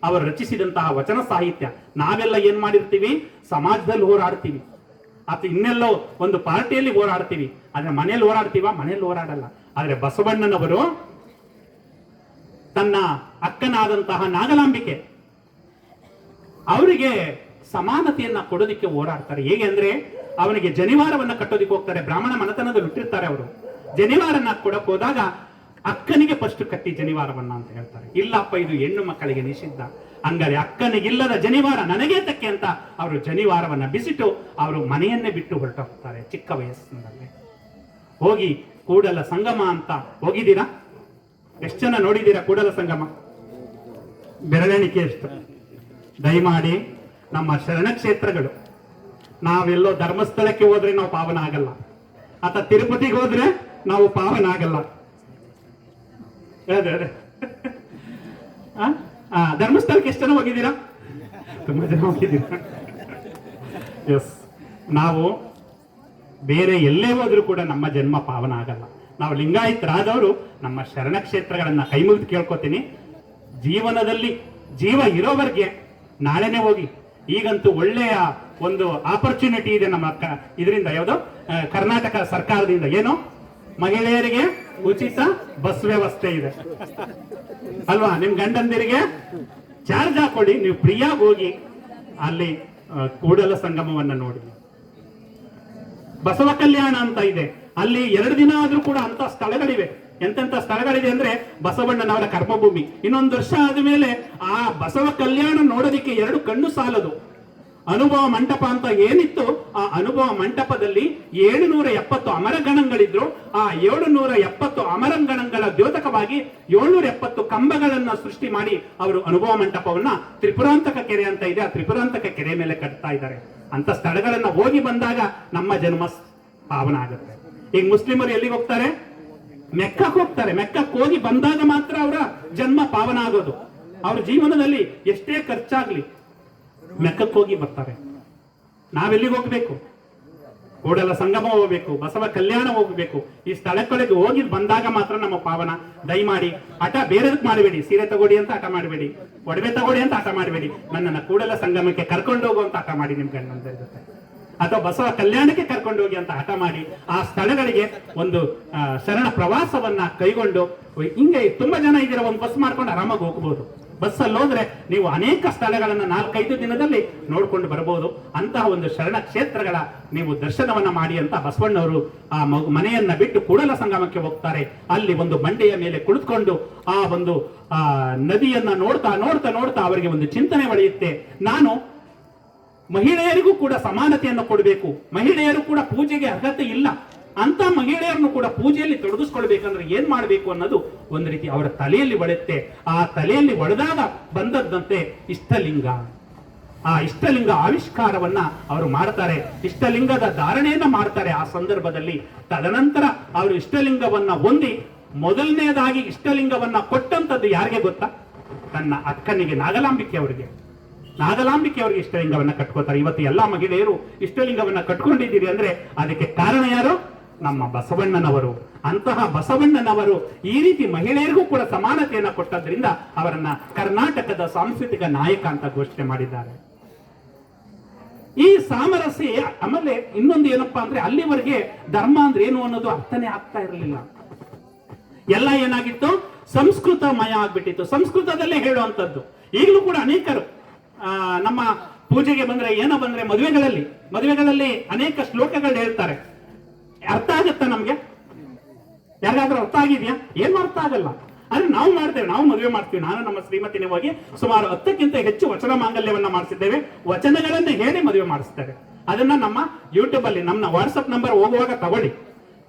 ಅವರು ರಚಿಸಿದಂತಹ ವಚನ ಸಾಹಿತ್ಯ. ನಾವೆಲ್ಲ ಏನ್ ಮಾಡಿರ್ತೀವಿ, ಸಮಾಜದಲ್ಲಿ ಹೋರಾಡ್ತೀವಿ, ಅಥವಾ ಇನ್ನೆಲ್ಲೋ ಒಂದು ಪಾರ್ಟಿಯಲ್ಲಿ ಹೋರಾಡ್ತೀವಿ, ಆದ್ರೆ ಮನೆಯಲ್ಲಿ ಹೋರಾಡ್ತೀವ? ಮನೆಯಲ್ಲಿ ಹೋರಾಡಲ್ಲ. ಆದ್ರೆ ಬಸವಣ್ಣನವರು ತನ್ನ ಅಕ್ಕನಾದಂತಹ ನಾಗಲಾಂಬಿಕೆ ಅವರಿಗೆ ಸಮಾನತೆಯನ್ನ ಕೊಡೋದಿಕ್ಕೆ ಹೋರಾಡ್ತಾರೆ. ಹೇಗೆ ಅಂದ್ರೆ, ಅವನಿಗೆ ಜನಿವಾರವನ್ನ ಕಟ್ಟೋದಿಕ್ಕೆ ಹೋಗ್ತಾರೆ. ಬ್ರಾಹ್ಮಣ ಮನೆತನದಲ್ಲಿ ಹುಟ್ಟಿರ್ತಾರೆ ಅವರು. ಜನಿವಾರನ್ನ ಕೊಡಕ್ ಹೋದಾಗ ಅಕ್ಕನಿಗೆ ಫಸ್ಟ್ ಕಟ್ಟಿ ಜನಿವಾರವನ್ನ ಅಂತ ಹೇಳ್ತಾರೆ. ಇಲ್ಲಪ್ಪ, ಇದು ಹೆಣ್ಣು ಮಕ್ಕಳಿಗೆ ನಿಷಿದ್ಧ. ಹಂಗಾರೆ ಅಕ್ಕನಿಗಿಲ್ಲದ ಜನಿವಾರ ನನಗೇ ತಕ್ಕೆ ಅಂತ ಅವರು ಜನಿವಾರವನ್ನ ಬಿಸಿಟ್ಟು ಅವರು ಮನೆಯನ್ನೇ ಬಿಟ್ಟು ಹೊರಟೋಗ್ತಾರೆ ಚಿಕ್ಕ ವಯಸ್ಸಿನಲ್ಲಿ. ಹೋಗಿ ಕೂಡಲ ಸಂಗಮ ಅಂತ ಹೋಗಿದ್ದೀರಾ? ಎಷ್ಟು ಜನ ನೋಡಿದ್ದೀರಾ ಕೂಡಲ ಸಂಗಮ? ಬೆರಳೆಣಿಕೆ ಎಷ್ಟು. ದಯಮಾಡಿ ನಮ್ಮ ಶರಣ ಕ್ಷೇತ್ರಗಳು, ನಾವೆಲ್ಲೋ ಧರ್ಮಸ್ಥಳಕ್ಕೆ ಹೋದ್ರೆ ನಾವು ಪಾವನ ಆಗಲ್ಲ, ಅಥವಾ ತಿರುಪತಿಗೆ ಹೋದ್ರೆ ನಾವು ಪಾವನ ಆಗಲ್ಲ. ಧರ್ಮಸ್ಥಳಕ್ಕೆ ಎಷ್ಟು ಜನ ಹೋಗಿದ್ದೀರಾ? ತುಂಬಾ ಜನ ಹೋಗಿದ್ದೀರಾ? ಎಸ್. ನಾವು ಬೇರೆ ಎಲ್ಲೇ ಹೋದ್ರೂ ಕೂಡ ನಮ್ಮ ಜನ್ಮ ಪಾವನ ಆಗಲ್ಲ. ನಾವು ಲಿಂಗಾಯತರಾದವರು ನಮ್ಮ ಶರಣ ಕ್ಷೇತ್ರಗಳನ್ನ ಕೈ ಮುಗಿದು ಕೇಳ್ಕೊತೀನಿ, ಜೀವನದಲ್ಲಿ ಜೀವ ಇರೋವರೆಗೆ ನಾಳೆನೆ ಹೋಗಿ. ಈಗಂತೂ ಒಳ್ಳೆಯ ಒಂದು ಆಪರ್ಚುನಿಟಿ ಇದೆ ನಮ್ಮ ಇದರಿಂದ, ಯಾವುದು ಕರ್ನಾಟಕ ಸರ್ಕಾರದಿಂದ, ಏನು ಮಹಿಳೆಯರಿಗೆ ಉಚಿತ ಬಸ್ ವ್ಯವಸ್ಥೆ ಇದೆ ಅಲ್ವಾ. ನಿಮ್ ಗಂಡಂದಿರಿಗೆ ಚಾರ್ಜ್ ಹಾಕೊಳ್ಳಿ, ನೀವು ಫ್ರೀಯಾಗಿ ಹೋಗಿ ಅಲ್ಲಿ ಕೂಡಲ ಸಂಗಮವನ್ನ ನೋಡಿ. ಬಸವ ಕಲ್ಯಾಣ ಅಂತ ಇದೆ, ಅಲ್ಲಿ 2 ದಿನ ಆದ್ರೂ ಕೂಡ ಅಂತ ಸ್ಥಳಗಳಿವೆ. ಎಂತೆಂತ ಸ್ಥಳಗಳಿದೆ ಅಂದ್ರೆ ಬಸವಣ್ಣನವರ ಕರ್ಮಭೂಮಿ. ಇನ್ನೊಂದು ವರ್ಷ ಆದ್ಮೇಲೆ ಆ ಬಸವ ಕಲ್ಯಾಣ ನೋಡೋದಿಕ್ಕೆ 2 ಕಣ್ಣು ಸಾಲದು. ಅನುಭವ ಮಂಟಪ ಅಂತ ಏನಿತ್ತು, ಆ ಅನುಭವ ಮಂಟಪದಲ್ಲಿ 770 ಅಮರಗಣಗಳಿದ್ರು. ಆ 770 ಅಮರಗಣಗಳ ದ್ಯೋತಕವಾಗಿ 770 ಕಂಬಗಳನ್ನ ಸೃಷ್ಟಿ ಮಾಡಿ ಅವರು ಅನುಭವ ಮಂಟಪವನ್ನ ತ್ರಿಪುರಾಂತಕ ಕೆರೆ ಅಂತ ಇದೆ, ಆ ತ್ರಿಪುರಾಂತಕ ಕೆರೆ ಮೇಲೆ ಕಟ್ತಾ ಇದ್ದಾರೆ. ಅಂತ ಸ್ಥಳಗಳನ್ನ ಹೋಗಿ ಬಂದಾಗ ನಮ್ಮ ಜನ್ಮ ಪಾವನ ಆಗುತ್ತೆ. ಈಗ ಮುಸ್ಲಿಮರು ಎಲ್ಲಿಗೆ ಹೋಗ್ತಾರೆ? ಮೆಕ್ಕಕ್ಕೆ ಹೋಗ್ತಾರೆ. ಮೆಕ್ಕಕ್ಕೆ ಹೋಗಿ ಬಂದಾಗ ಮಾತ್ರ ಅವರ ಜನ್ಮ ಪಾವನ ಆಗೋದು. ಅವ್ರ ಜೀವನದಲ್ಲಿ ಎಷ್ಟೇ ಖರ್ಚಾಗ್ಲಿ ಮೆಕ್ಕಕ್ಕೆ ಹೋಗಿ ಬರ್ತಾರೆ. ನಾವೆಲ್ಲಿಗೆ ಹೋಗ್ಬೇಕು? ಕೂಡಲ ಸಂಗಮ ಹೋಗ್ಬೇಕು, ಬಸವ ಕಲ್ಯಾಣ ಹೋಗ್ಬೇಕು. ಈ ಸ್ಥಳಗಳಿಗೆ ಹೋಗಿ ಬಂದಾಗ ಮಾತ್ರ ನಮ್ಮ ಪಾವನ. ದಯಮಾಡಿ ಹಠ ಬೇರೆದಕ್ಕೆ ಮಾಡಬೇಡಿ. ಸೀರೆ ತಗೊಡಿ ಅಂತ ಹಠ ಮಾಡಬೇಡಿ, ಒಡವೆ ತಗೊಡಿ ಅಂತ ಹಠ ಮಾಡಬೇಡಿ. ನನ್ನನ್ನು ಕೂಡಲ ಸಂಗಮಕ್ಕೆ ಕರ್ಕೊಂಡು ಹೋಗುವಂತ ಹಠ ಮಾಡಿ ನಿಮ್ ಗಂಡಂದ್ರ ಜೊತೆ, ಅಥವಾ ಬಸವ ಕಲ್ಯಾಣಕ್ಕೆ ಕರ್ಕೊಂಡು ಹೋಗಿ ಅಂತ ಹಠ ಮಾಡಿ ಆ ಸ್ಥಳಗಳಿಗೆ ಒಂದು ಶರಣ ಪ್ರವಾಸವನ್ನ ಕೈಗೊಂಡು, ಹಿಂಗೆ ತುಂಬಾ ಜನ ಇದ್ದೀರಾ, ಒಂದು ಬಸ್ ಮಾಡ್ಕೊಂಡು ಆರಾಮಾಗಿ ಹೋಗ್ಬೋದು. ಬಸ್ಸಲ್ಲಿ ಹೋದ್ರೆ ನೀವು ಅನೇಕ ಸ್ಥಳಗಳನ್ನ 4-5 ದಿನದಲ್ಲಿ ನೋಡ್ಕೊಂಡು ಬರಬಹುದು. ಅಂತಹ ಒಂದು ಶರಣ ಕ್ಷೇತ್ರಗಳ ನೀವು ದರ್ಶನವನ್ನ ಮಾಡಿ ಅಂತ ಬಸವಣ್ಣವರು ಆ ಮನೆಯನ್ನ ಬಿಟ್ಟು ಕೂಡಲ ಸಂಗಮಕ್ಕೆ ಹೋಗ್ತಾರೆ. ಅಲ್ಲಿ ಒಂದು ಬಂಡೆಯ ಮೇಲೆ ಕುಳಿತುಕೊಂಡು ಆ ಒಂದು ನದಿಯನ್ನ ನೋಡ್ತಾ ನೋಡ್ತಾ ನೋಡ್ತಾ ಅವರಿಗೆ ಒಂದು ಚಿಂತನೆ ಒಳೆಯುತ್ತೆ. ನಾನು ಮಹಿಳೆಯರಿಗೂ ಕೂಡ ಸಮಾನತೆಯನ್ನು ಕೊಡಬೇಕು, ಮಹಿಳೆಯರು ಕೂಡ ಪೂಜೆಗೆ ಅರ್ಹತೆ ಇಲ್ಲ ಅಂತ ಮಹಿಳೆಯರನ್ನು ಕೂಡ ಪೂಜೆಯಲ್ಲಿ ತೊಡಗಿಸ್ಕೊಳ್ಬೇಕಂದ್ರೆ ಏನ್ ಮಾಡಬೇಕು ಅನ್ನೋದು ಒಂದು ರೀತಿ ಅವರ ತಲೆಯಲ್ಲಿ ಒಳೆಯುತ್ತೆ. ಆ ತಲೆಯಲ್ಲಿ ಒಡೆದಾಗ ಬಂದದ್ದಂತೆ ಇಷ್ಟಲಿಂಗ. ಆ ಇಷ್ಟಲಿಂಗ ಆವಿಷ್ಕಾರವನ್ನ ಅವರು ಮಾಡ್ತಾರೆ, ಇಷ್ಟಲಿಂಗದ ಧಾರಣೆಯನ್ನ ಮಾಡ್ತಾರೆ ಆ ಸಂದರ್ಭದಲ್ಲಿ. ತದನಂತರ ಅವರು ಇಷ್ಟಲಿಂಗವನ್ನ ಹೊಂದಿ ಮೊದಲನೇದಾಗಿ ಇಷ್ಟಲಿಂಗವನ್ನ ಕೊಟ್ಟಂತದ್ದು ಯಾರಿಗೆ ಗೊತ್ತಾ? ತನ್ನ ಅಕ್ಕನಿಗೆ, ನಾಗಲಾಂಬಿಕೆ ಅವರಿಗೆ. ನಾಗಲಾಂಬಿಕೆ ಅವರಿಗೆ ಇಷ್ಟಲಿಂಗವನ್ನ ಕಟ್ಕೋತಾರೆ. ಇವತ್ತು ಎಲ್ಲಾ ಮಹಿಳೆಯರು ಇಷ್ಟಲಿಂಗವನ್ನ ಕಟ್ಕೊಂಡಿದ್ದೀರಿ ಅಂದ್ರೆ ಅದಕ್ಕೆ ಕಾರಣ ಯಾರು? ನಮ್ಮ ಬಸವಣ್ಣನವರು. ಅಂತಹ ಬಸವಣ್ಣನವರು ಈ ರೀತಿ ಮಹಿಳೆಯರಿಗೂ ಕೂಡ ಸಮಾನತೆಯನ್ನ ಕೊಟ್ಟದ್ರಿಂದ ಅವರನ್ನ ಕರ್ನಾಟಕದ ಸಾಂಸ್ಕೃತಿಕ ನಾಯಕ ಅಂತ ಘೋಷಣೆ ಮಾಡಿದ್ದಾರೆ. ಈ ಸಾಮರಸ್ಯ. ಆಮೇಲೆ ಇನ್ನೊಂದು ಏನಪ್ಪಾ ಅಂದ್ರೆ ಅಲ್ಲಿವರೆಗೆ ಧರ್ಮ ಅಂದ್ರೆ ಏನು ಅನ್ನೋದು ಅರ್ಥನೇ ಆಗ್ತಾ ಇರಲಿಲ್ಲ. ಎಲ್ಲ ಏನಾಗಿತ್ತು? ಸಂಸ್ಕೃತಮಯ ಆಗ್ಬಿಟ್ಟಿತ್ತು, ಸಂಸ್ಕೃತದಲ್ಲೇ ಹೇಳುವಂಥದ್ದು. ಈಗಲೂ ಕೂಡ ಅನೇಕರು ನಮ್ಮ ಪೂಜೆಗೆ ಬಂದ್ರೆ, ಏನೋ ಬಂದ್ರೆ ಮದುವೆಗಳಲ್ಲಿ ಅನೇಕ ಶ್ಲೋಕಗಳು ಹೇಳ್ತಾರೆ. ಅರ್ಥ ಆಗತ್ತಾ ನಮ್ಗೆ? ಯಾರಿಗಾದ್ರೂ ಅರ್ಥ ಆಗಿದ್ಯಾ? ಏನು ಅರ್ಥ ಆಗಲ್ಲ. ಆದ್ರೆ ನಾವು ಮಾಡ್ತೇವೆ, ನಾವು ಮದುವೆ ಮಾಡ್ತೀವಿ. ನಾನು ನಮ್ಮ ಶ್ರೀಮತಿನೇ ಹೋಗಿ ಸುಮಾರು 10ಕ್ಕಿಂತ ಹೆಚ್ಚು ವಚನ ಮಾಂಗಲ್ಯವನ್ನ ಮಾಡಿಸಿದ್ದೇವೆ. ವಚನಗಳನ್ನೇ ಹೇಳಿ ಮದುವೆ ಮಾಡಿಸ್ತೇವೆ. ಅದನ್ನ ನಮ್ಮ ಯೂಟ್ಯೂಬ್ ಅಲ್ಲಿ ನಮ್ಮ ವಾಟ್ಸಪ್ ನಂಬರ್ ಹೋಗುವಾಗ ತಗೊಳ್ಳಿ,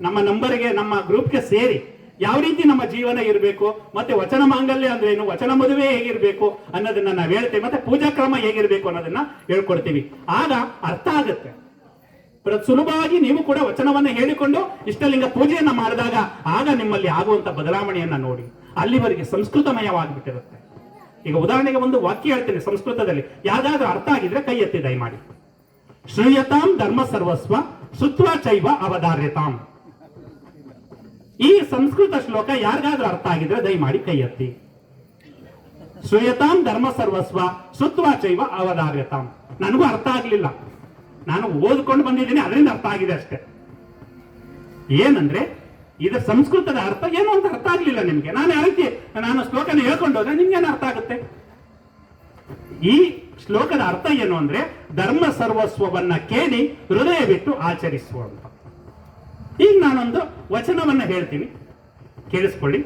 ನಮ್ಮ ನಂಬರ್ಗೆ, ನಮ್ಮ ಗ್ರೂಪ್ಗೆ ಸೇರಿ ಯಾವ ರೀತಿ ನಮ್ಮ ಜೀವನ ಇರಬೇಕು, ಮತ್ತೆ ವಚನ ಮಾಂಗಲ್ಯ ಅಂದ್ರೆ ಏನು, ವಚನ ಮದುವೆ ಹೇಗಿರ್ಬೇಕು ಅನ್ನೋದನ್ನ ನಾವು ಹೇಳ್ತೇವೆ, ಮತ್ತೆ ಪೂಜಾ ಕ್ರಮ ಹೇಗಿರ್ಬೇಕು ಅನ್ನೋದನ್ನ ಹೇಳ್ಕೊಡ್ತೀವಿ. ಆಗ ಅರ್ಥ ಆಗುತ್ತೆ. ಸುಲಭವಾಗಿ ನೀವು ಕೂಡ ವಚನವನ್ನ ಹೇಳಿಕೊಂಡು ಇಷ್ಟಲಿಂಗ ಪೂಜೆಯನ್ನ ಮಾಡಿದಾಗ ಆಗ ನಿಮ್ಮಲ್ಲಿ ಆಗುವಂತ ಬದಲಾವಣೆಯನ್ನ ನೋಡಿ. ಅಲ್ಲಿವರೆಗೆ ಸಂಸ್ಕೃತಮಯವಾಗಿಬಿಟ್ಟಿರುತ್ತೆ. ಈಗ ಉದಾಹರಣೆಗೆ ಒಂದು ವಾಕ್ಯ ಹೇಳ್ತೇನೆ ಸಂಸ್ಕೃತದಲ್ಲಿ, ಯಾವ್ದಾದ್ರೂ ಅರ್ಥ ಆಗಿದ್ರೆ ಕೈ ಎತ್ತಿ ದಯಮಾಡಿ. ಶ್ರೂಯತಾಂ ಧರ್ಮ ಸರ್ವಸ್ವ ಸುತ್ವ ಚೈವ ಅವಧಾರ್ಯತಾಂ. ಈ ಸಂಸ್ಕೃತ ಶ್ಲೋಕ ಯಾರಿಗಾದ್ರೂ ಅರ್ಥ ಆಗಿದ್ರೆ ದಯಮಾಡಿ ಕೈ ಎತ್ತಿ. ಶ್ರೂಯತಾಂ ಧರ್ಮ ಸರ್ವಸ್ವ ಸುತ್ವ ಚೈವ ಅವಧಾರ್ಯತಾಂ. ನನಗೂ ಅರ್ಥ ಆಗ್ಲಿಲ್ಲ, ನಾನು ಓದ್ಕೊಂಡು ಬಂದಿದ್ದೀನಿ, ಅದರಿಂದ ಅರ್ಥ ಆಗಿದೆ ಅಷ್ಟೇ. ಏನಂದ್ರೆ ಇದು ಸಂಸ್ಕೃತದ ಅರ್ಥ ಏನು ಅಂತ ಅರ್ಥ ಆಗ್ಲಿಲ್ಲ ನಿಮ್ಗೆ. ನಾನು ಶ್ಲೋಕನ ಹೇಳ್ಕೊಂಡು ಹೋದ್ರೆ ನಿಮ್ಗೇನು ಅರ್ಥ ಆಗುತ್ತೆ? ಈ ಶ್ಲೋಕದ ಅರ್ಥ ಏನು ಅಂದ್ರೆ ಧರ್ಮ ಸರ್ವಸ್ವವನ್ನ ಕೇಳಿ ಹೃದಯ ಬಿಟ್ಟು ಆಚರಿಸುವಂತ. ಈಗ ನಾನೊಂದು ವಚನವನ್ನ ಹೇಳ್ತೀನಿ, ಕೇಳಿಸ್ಕೊಳ್ಳಿ.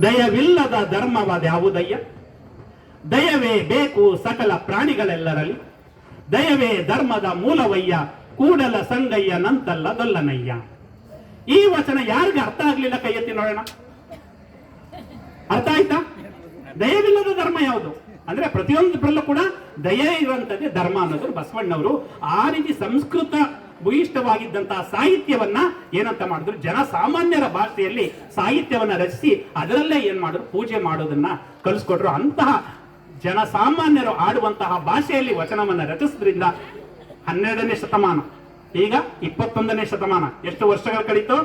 ದಯವಿಲ್ಲದ ಧರ್ಮವಾದ್ಯಾವುದಯ್ಯ, ದಯವೇ ಬೇಕು ಸಕಲ ಪ್ರಾಣಿಗಳೆಲ್ಲರಲ್ಲಿ, ದಯವೇ ಧರ್ಮದ ಮೂಲವಯ್ಯ, ಕೂಡಲ ಸಂಗಯ್ಯ ನಂತಲ್ಲ ದೊಲ್ಲನಯ್ಯ. ಈ ವಚನ ಯಾರಿಗೆ ಅರ್ಥ ಆಗ್ಲಿಲ್ಲ ಕೈ ಎತ್ತಿ ನೋಡೋಣ. ಅರ್ಥ ಆಯ್ತಾ? ದಯವಿಲ್ಲದ ಧರ್ಮ ಯಾವುದು ಅಂದ್ರೆ ಪ್ರತಿಯೊಂದರಲ್ಲೂ ಕೂಡ ದಯೆ ಇರುವಂತದ್ದೇ ಧರ್ಮ ಅನ್ನೋದು ಬಸವಣ್ಣವರು ಆ ರೀತಿ ಸಂಸ್ಕೃತ ಭೂಯಿಷ್ಠವಾಗಿದ್ದಂತಹ ಸಾಹಿತ್ಯವನ್ನ ಏನಂತ ಮಾಡಿದ್ರು, ಜನಸಾಮಾನ್ಯರ ಭಾಷೆಯಲ್ಲಿ ಸಾಹಿತ್ಯವನ್ನ ರಚಿಸಿ ಅದರಲ್ಲೇ ಏನ್ ಮಾಡಿದ್ರು, ಪೂಜೆ ಮಾಡೋದನ್ನ ಕಲಿಸ್ಕೊಟ್ರು. ಅಂತಹ ಜನಸಾಮಾನ್ಯರು ಆಡುವಂತಹ ಭಾಷೆಯಲ್ಲಿ ವಚನವನ್ನ ರಚಿಸೋದ್ರಿಂದ 12ನೇ ಶತಮಾನ ಈಗ 21ನೇ ಶತಮಾನ. ಎಷ್ಟು ವರ್ಷಗಳು ಕಳೀತು?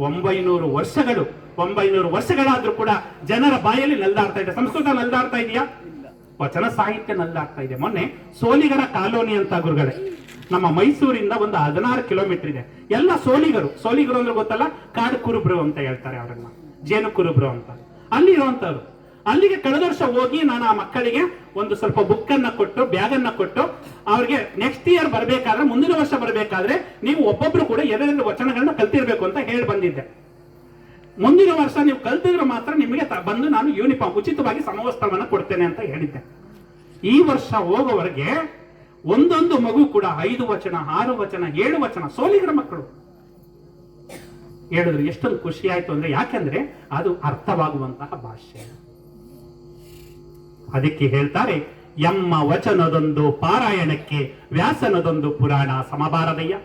900 ವರ್ಷಗಳು. 900 ವರ್ಷಗಳಾದ್ರೂ ಕೂಡ ಜನರ ಬಾಯಲ್ಲಿ ನಲ್ದಾಡ್ತಾ ಇದೆ. ಸಂಸ್ಕೃತ ನಲ್ದಾಡ್ತಾ ಇದೆಯಾ? ವಚನ ಸಾಹಿತ್ಯ ನಲ್ದಾಡ್ತಾ ಇದೆ. ಮೊನ್ನೆ ಸೋಲಿಗರ ಕಾಲೋನಿ ಅಂತ ಗುರುಗಳೇ, ನಮ್ಮ ಮೈಸೂರಿಂದ ಒಂದು 16 ಕಿಲೋಮೀಟರ್ ಇದೆ. ಎಲ್ಲ ಸೋಲಿಗರು ಅಂದ್ರೆ ಗೊತ್ತಲ್ಲ, ಕಾಡು ಕುರುಬ್ರು ಅಂತ ಹೇಳ್ತಾರೆ ಅವರನ್ನ, ಜೇನು ಕುರುಬ್ರು ಅಂತ. ಅಲ್ಲಿ ಇರುವಂತವ್ರು. ಅಲ್ಲಿಗೆ ಕಳೆದ ವರ್ಷ ಹೋಗಿ ನಾನು ಆ ಮಕ್ಕಳಿಗೆ ಒಂದು ಸ್ವಲ್ಪ ಬುಕ್ ಅನ್ನ ಕೊಟ್ಟು, ಬ್ಯಾಗ್ ಅನ್ನ ಕೊಟ್ಟು, ಅವ್ರಿಗೆ ನೆಕ್ಸ್ಟ್ ಇಯರ್ ಬರ್ಬೇಕಾದ್ರೆ, ಮುಂದಿನ ವರ್ಷ ಬರ್ಬೇಕಾದ್ರೆ ನೀವು ಒಬ್ಬೊಬ್ರು ಕೂಡ 2 ವಚನಗಳನ್ನ ಕಲ್ತಿರ್ಬೇಕು ಅಂತ ಹೇಳಿ ಬಂದಿದ್ದೆ. ಮುಂದಿನ ವರ್ಷ ನೀವು ಕಲ್ತಿದ್ರೆ ಮಾತ್ರ ನಿಮಗೆ ಬಂದು ನಾನು ಯೂನಿಫಾರ್ಮ್ ಉಚಿತವಾಗಿ ಸಮವಸ್ತ್ರವನ್ನ ಕೊಡ್ತೇನೆ ಅಂತ ಹೇಳಿದ್ದೆ. ಈ ವರ್ಷ ಹೋಗೋವರೆಗೆ ಒಂದೊಂದು ಮಗು ಕೂಡ 5 ವಚನ, 6 ವಚನ, 7 ವಚನ ಸೋಲಿಗರ ಮಕ್ಕಳು ಹೇಳಿದ್ರು. ಎಷ್ಟೊಂದು ಖುಷಿ ಆಯ್ತು ಅಂದ್ರೆ, ಯಾಕೆಂದ್ರೆ ಅದು ಅರ್ಥವಾಗುವಂತಹ ಭಾಷೆ. ಅದಕ್ಕೆ ಹೇಳ್ತಾರೆ, ಎಮ್ಮ ವಚನದೊಂದು ಪಾರಾಯಣಕ್ಕೆ ವ್ಯಾಸನದೊಂದು ಪುರಾಣ ಸಮಬಾರದಯ್ಯ.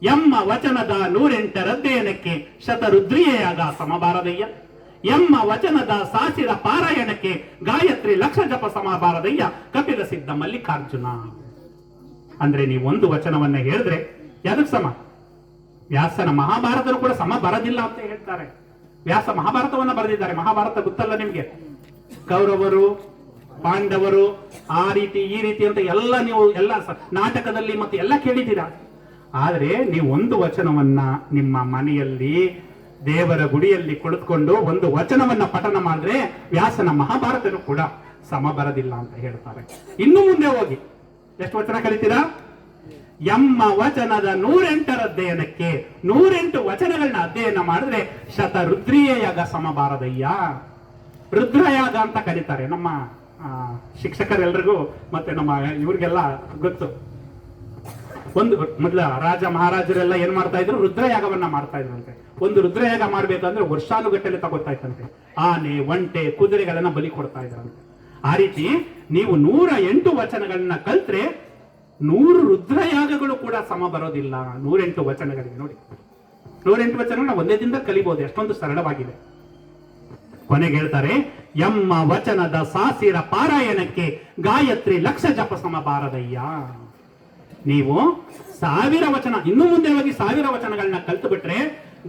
ಎಮ್ಮ ವಚನದ 108 ಅಧ್ಯಯನಕ್ಕೆ ಶತರುದ್ರಿಯೆಯಾಗ ಸಮಬಾರದಯ್ಯ. ಎಮ್ಮ ವಚನದ ಸಾಸಿರ ಪಾರಾಯಣಕ್ಕೆ ಗಾಯತ್ರಿ ಲಕ್ಷ ಜಪ ಸಮಬಾರದಯ್ಯ ಕಪಿಲ ಸಿದ್ಧ ಮಲ್ಲಿಕಾರ್ಜುನ. ಅಂದ್ರೆ ನೀವು ಒಂದು ವಚನವನ್ನ ಹೇಳಿದ್ರೆ ಯಾದಕ್ ಸಮ? ವ್ಯಾಸನ ಮಹಾಭಾರತನು ಕೂಡ ಸಮ ಬರದಿಲ್ಲ ಅಂತ ಹೇಳ್ತಾರೆ. ವ್ಯಾಸ ಮಹಾಭಾರತವನ್ನ ಬರೆದಿದ್ದಾರೆ. ಮಹಾಭಾರತ ಗೊತ್ತಲ್ಲ ನಿಮ್ಗೆ? ಕೌರವರು, ಪಾಂಡವರು, ಆ ರೀತಿ ಈ ರೀತಿ ಅಂತ ಎಲ್ಲ ನೀವು ಎಲ್ಲ ನಾಟಕದಲ್ಲಿ ಮತ್ತೆ ಎಲ್ಲ ಕೇಳಿದ್ದೀರಾ. ಆದ್ರೆ ನೀವು ಒಂದು ವಚನವನ್ನ ನಿಮ್ಮ ಮನೆಯಲ್ಲಿ ದೇವರ ಗುಡಿಯಲ್ಲಿ ಕುಳಿತುಕೊಂಡು ಒಂದು ವಚನವನ್ನ ಪಠನ ಮಾಡಿದ್ರೆ ವ್ಯಾಸನ ಮಹಾಭಾರತನು ಕೂಡ ಸಮ ಬರದಿಲ್ಲ ಅಂತ ಹೇಳ್ತಾರೆ. ಇನ್ನು ಮುಂದೆ ಹೋಗಿ ಎಷ್ಟು ವಚನ ಕಲಿತೀರಾ? ಎಮ್ಮ ವಚನದ 108 ಅಧ್ಯಯನಕ್ಕೆ 108 ವಚನಗಳನ್ನ ಅಧ್ಯಯನ ಮಾಡಿದ್ರೆ ಶತರುದ್ರಿಯಯಾಗ ಸಮಬಾರದಯ್ಯ. ರುದ್ರಯಾಗ ಅಂತ ಕರೀತಾರೆ. ನಮ್ಮ ಶಿಕ್ಷಕರೆಲ್ಲರಿಗೂ ಮತ್ತೆ ನಮ್ಮ ಇವ್ರಿಗೆಲ್ಲ ಗೊತ್ತು. ಒಂದು ಮೊದಲ ರಾಜ ಮಹಾರಾಜರೆಲ್ಲ ಏನ್ ಮಾಡ್ತಾ ಇದ್ರು? ರುದ್ರಯಾಗವನ್ನ ಮಾಡ್ತಾ ಇದ್ರಂತೆ. ಒಂದು ರುದ್ರಯಾಗ ಮಾಡ್ಬೇಕಂದ್ರೆ ವರ್ಷಾನುಗಟ್ಟಲೆ ತಗೋತಾ ಇತ್ತಂತೆ. ಆನೆ, ಒಂಟೆ, ಕುದುರೆಗಳನ್ನ ಬಲಿ ಕೊಡ್ತಾ ಇದ್ರಂತೆ. ಆ ರೀತಿ ನೀವು 108 ವಚನಗಳನ್ನ ಕಲ್ತ್ರೆ 100 ರುದ್ರಯಾಗಗಳು ಕೂಡ ಸಮ ಬರೋದಿಲ್ಲ 108 ವಚನಗಳಿಗೆ. ನೋಡಿ, 108 ವಚನ ಒಂದೇ ದಿನದ ಕಲಿಬಹುದು, ಎಷ್ಟೊಂದು ಸರಳವಾಗಿದೆ. ಕೊನೆಗೆ ಹೇಳ್ತಾರೆ, ಎಮ್ಮ ವಚನದ ಸಾಸಿರ ಪಾರಾಯಣಕ್ಕೆ ಗಾಯತ್ರಿ ಲಕ್ಷ ಜಪ ಸಮಬಾರದಯ್ಯ. ನೀವು 1000 ವಚನ, ಇನ್ನು ಮುಂದೆ ಹೋಗಿ 1000 ವಚನಗಳನ್ನ ಕಲ್ತು ಬಿಟ್ರೆ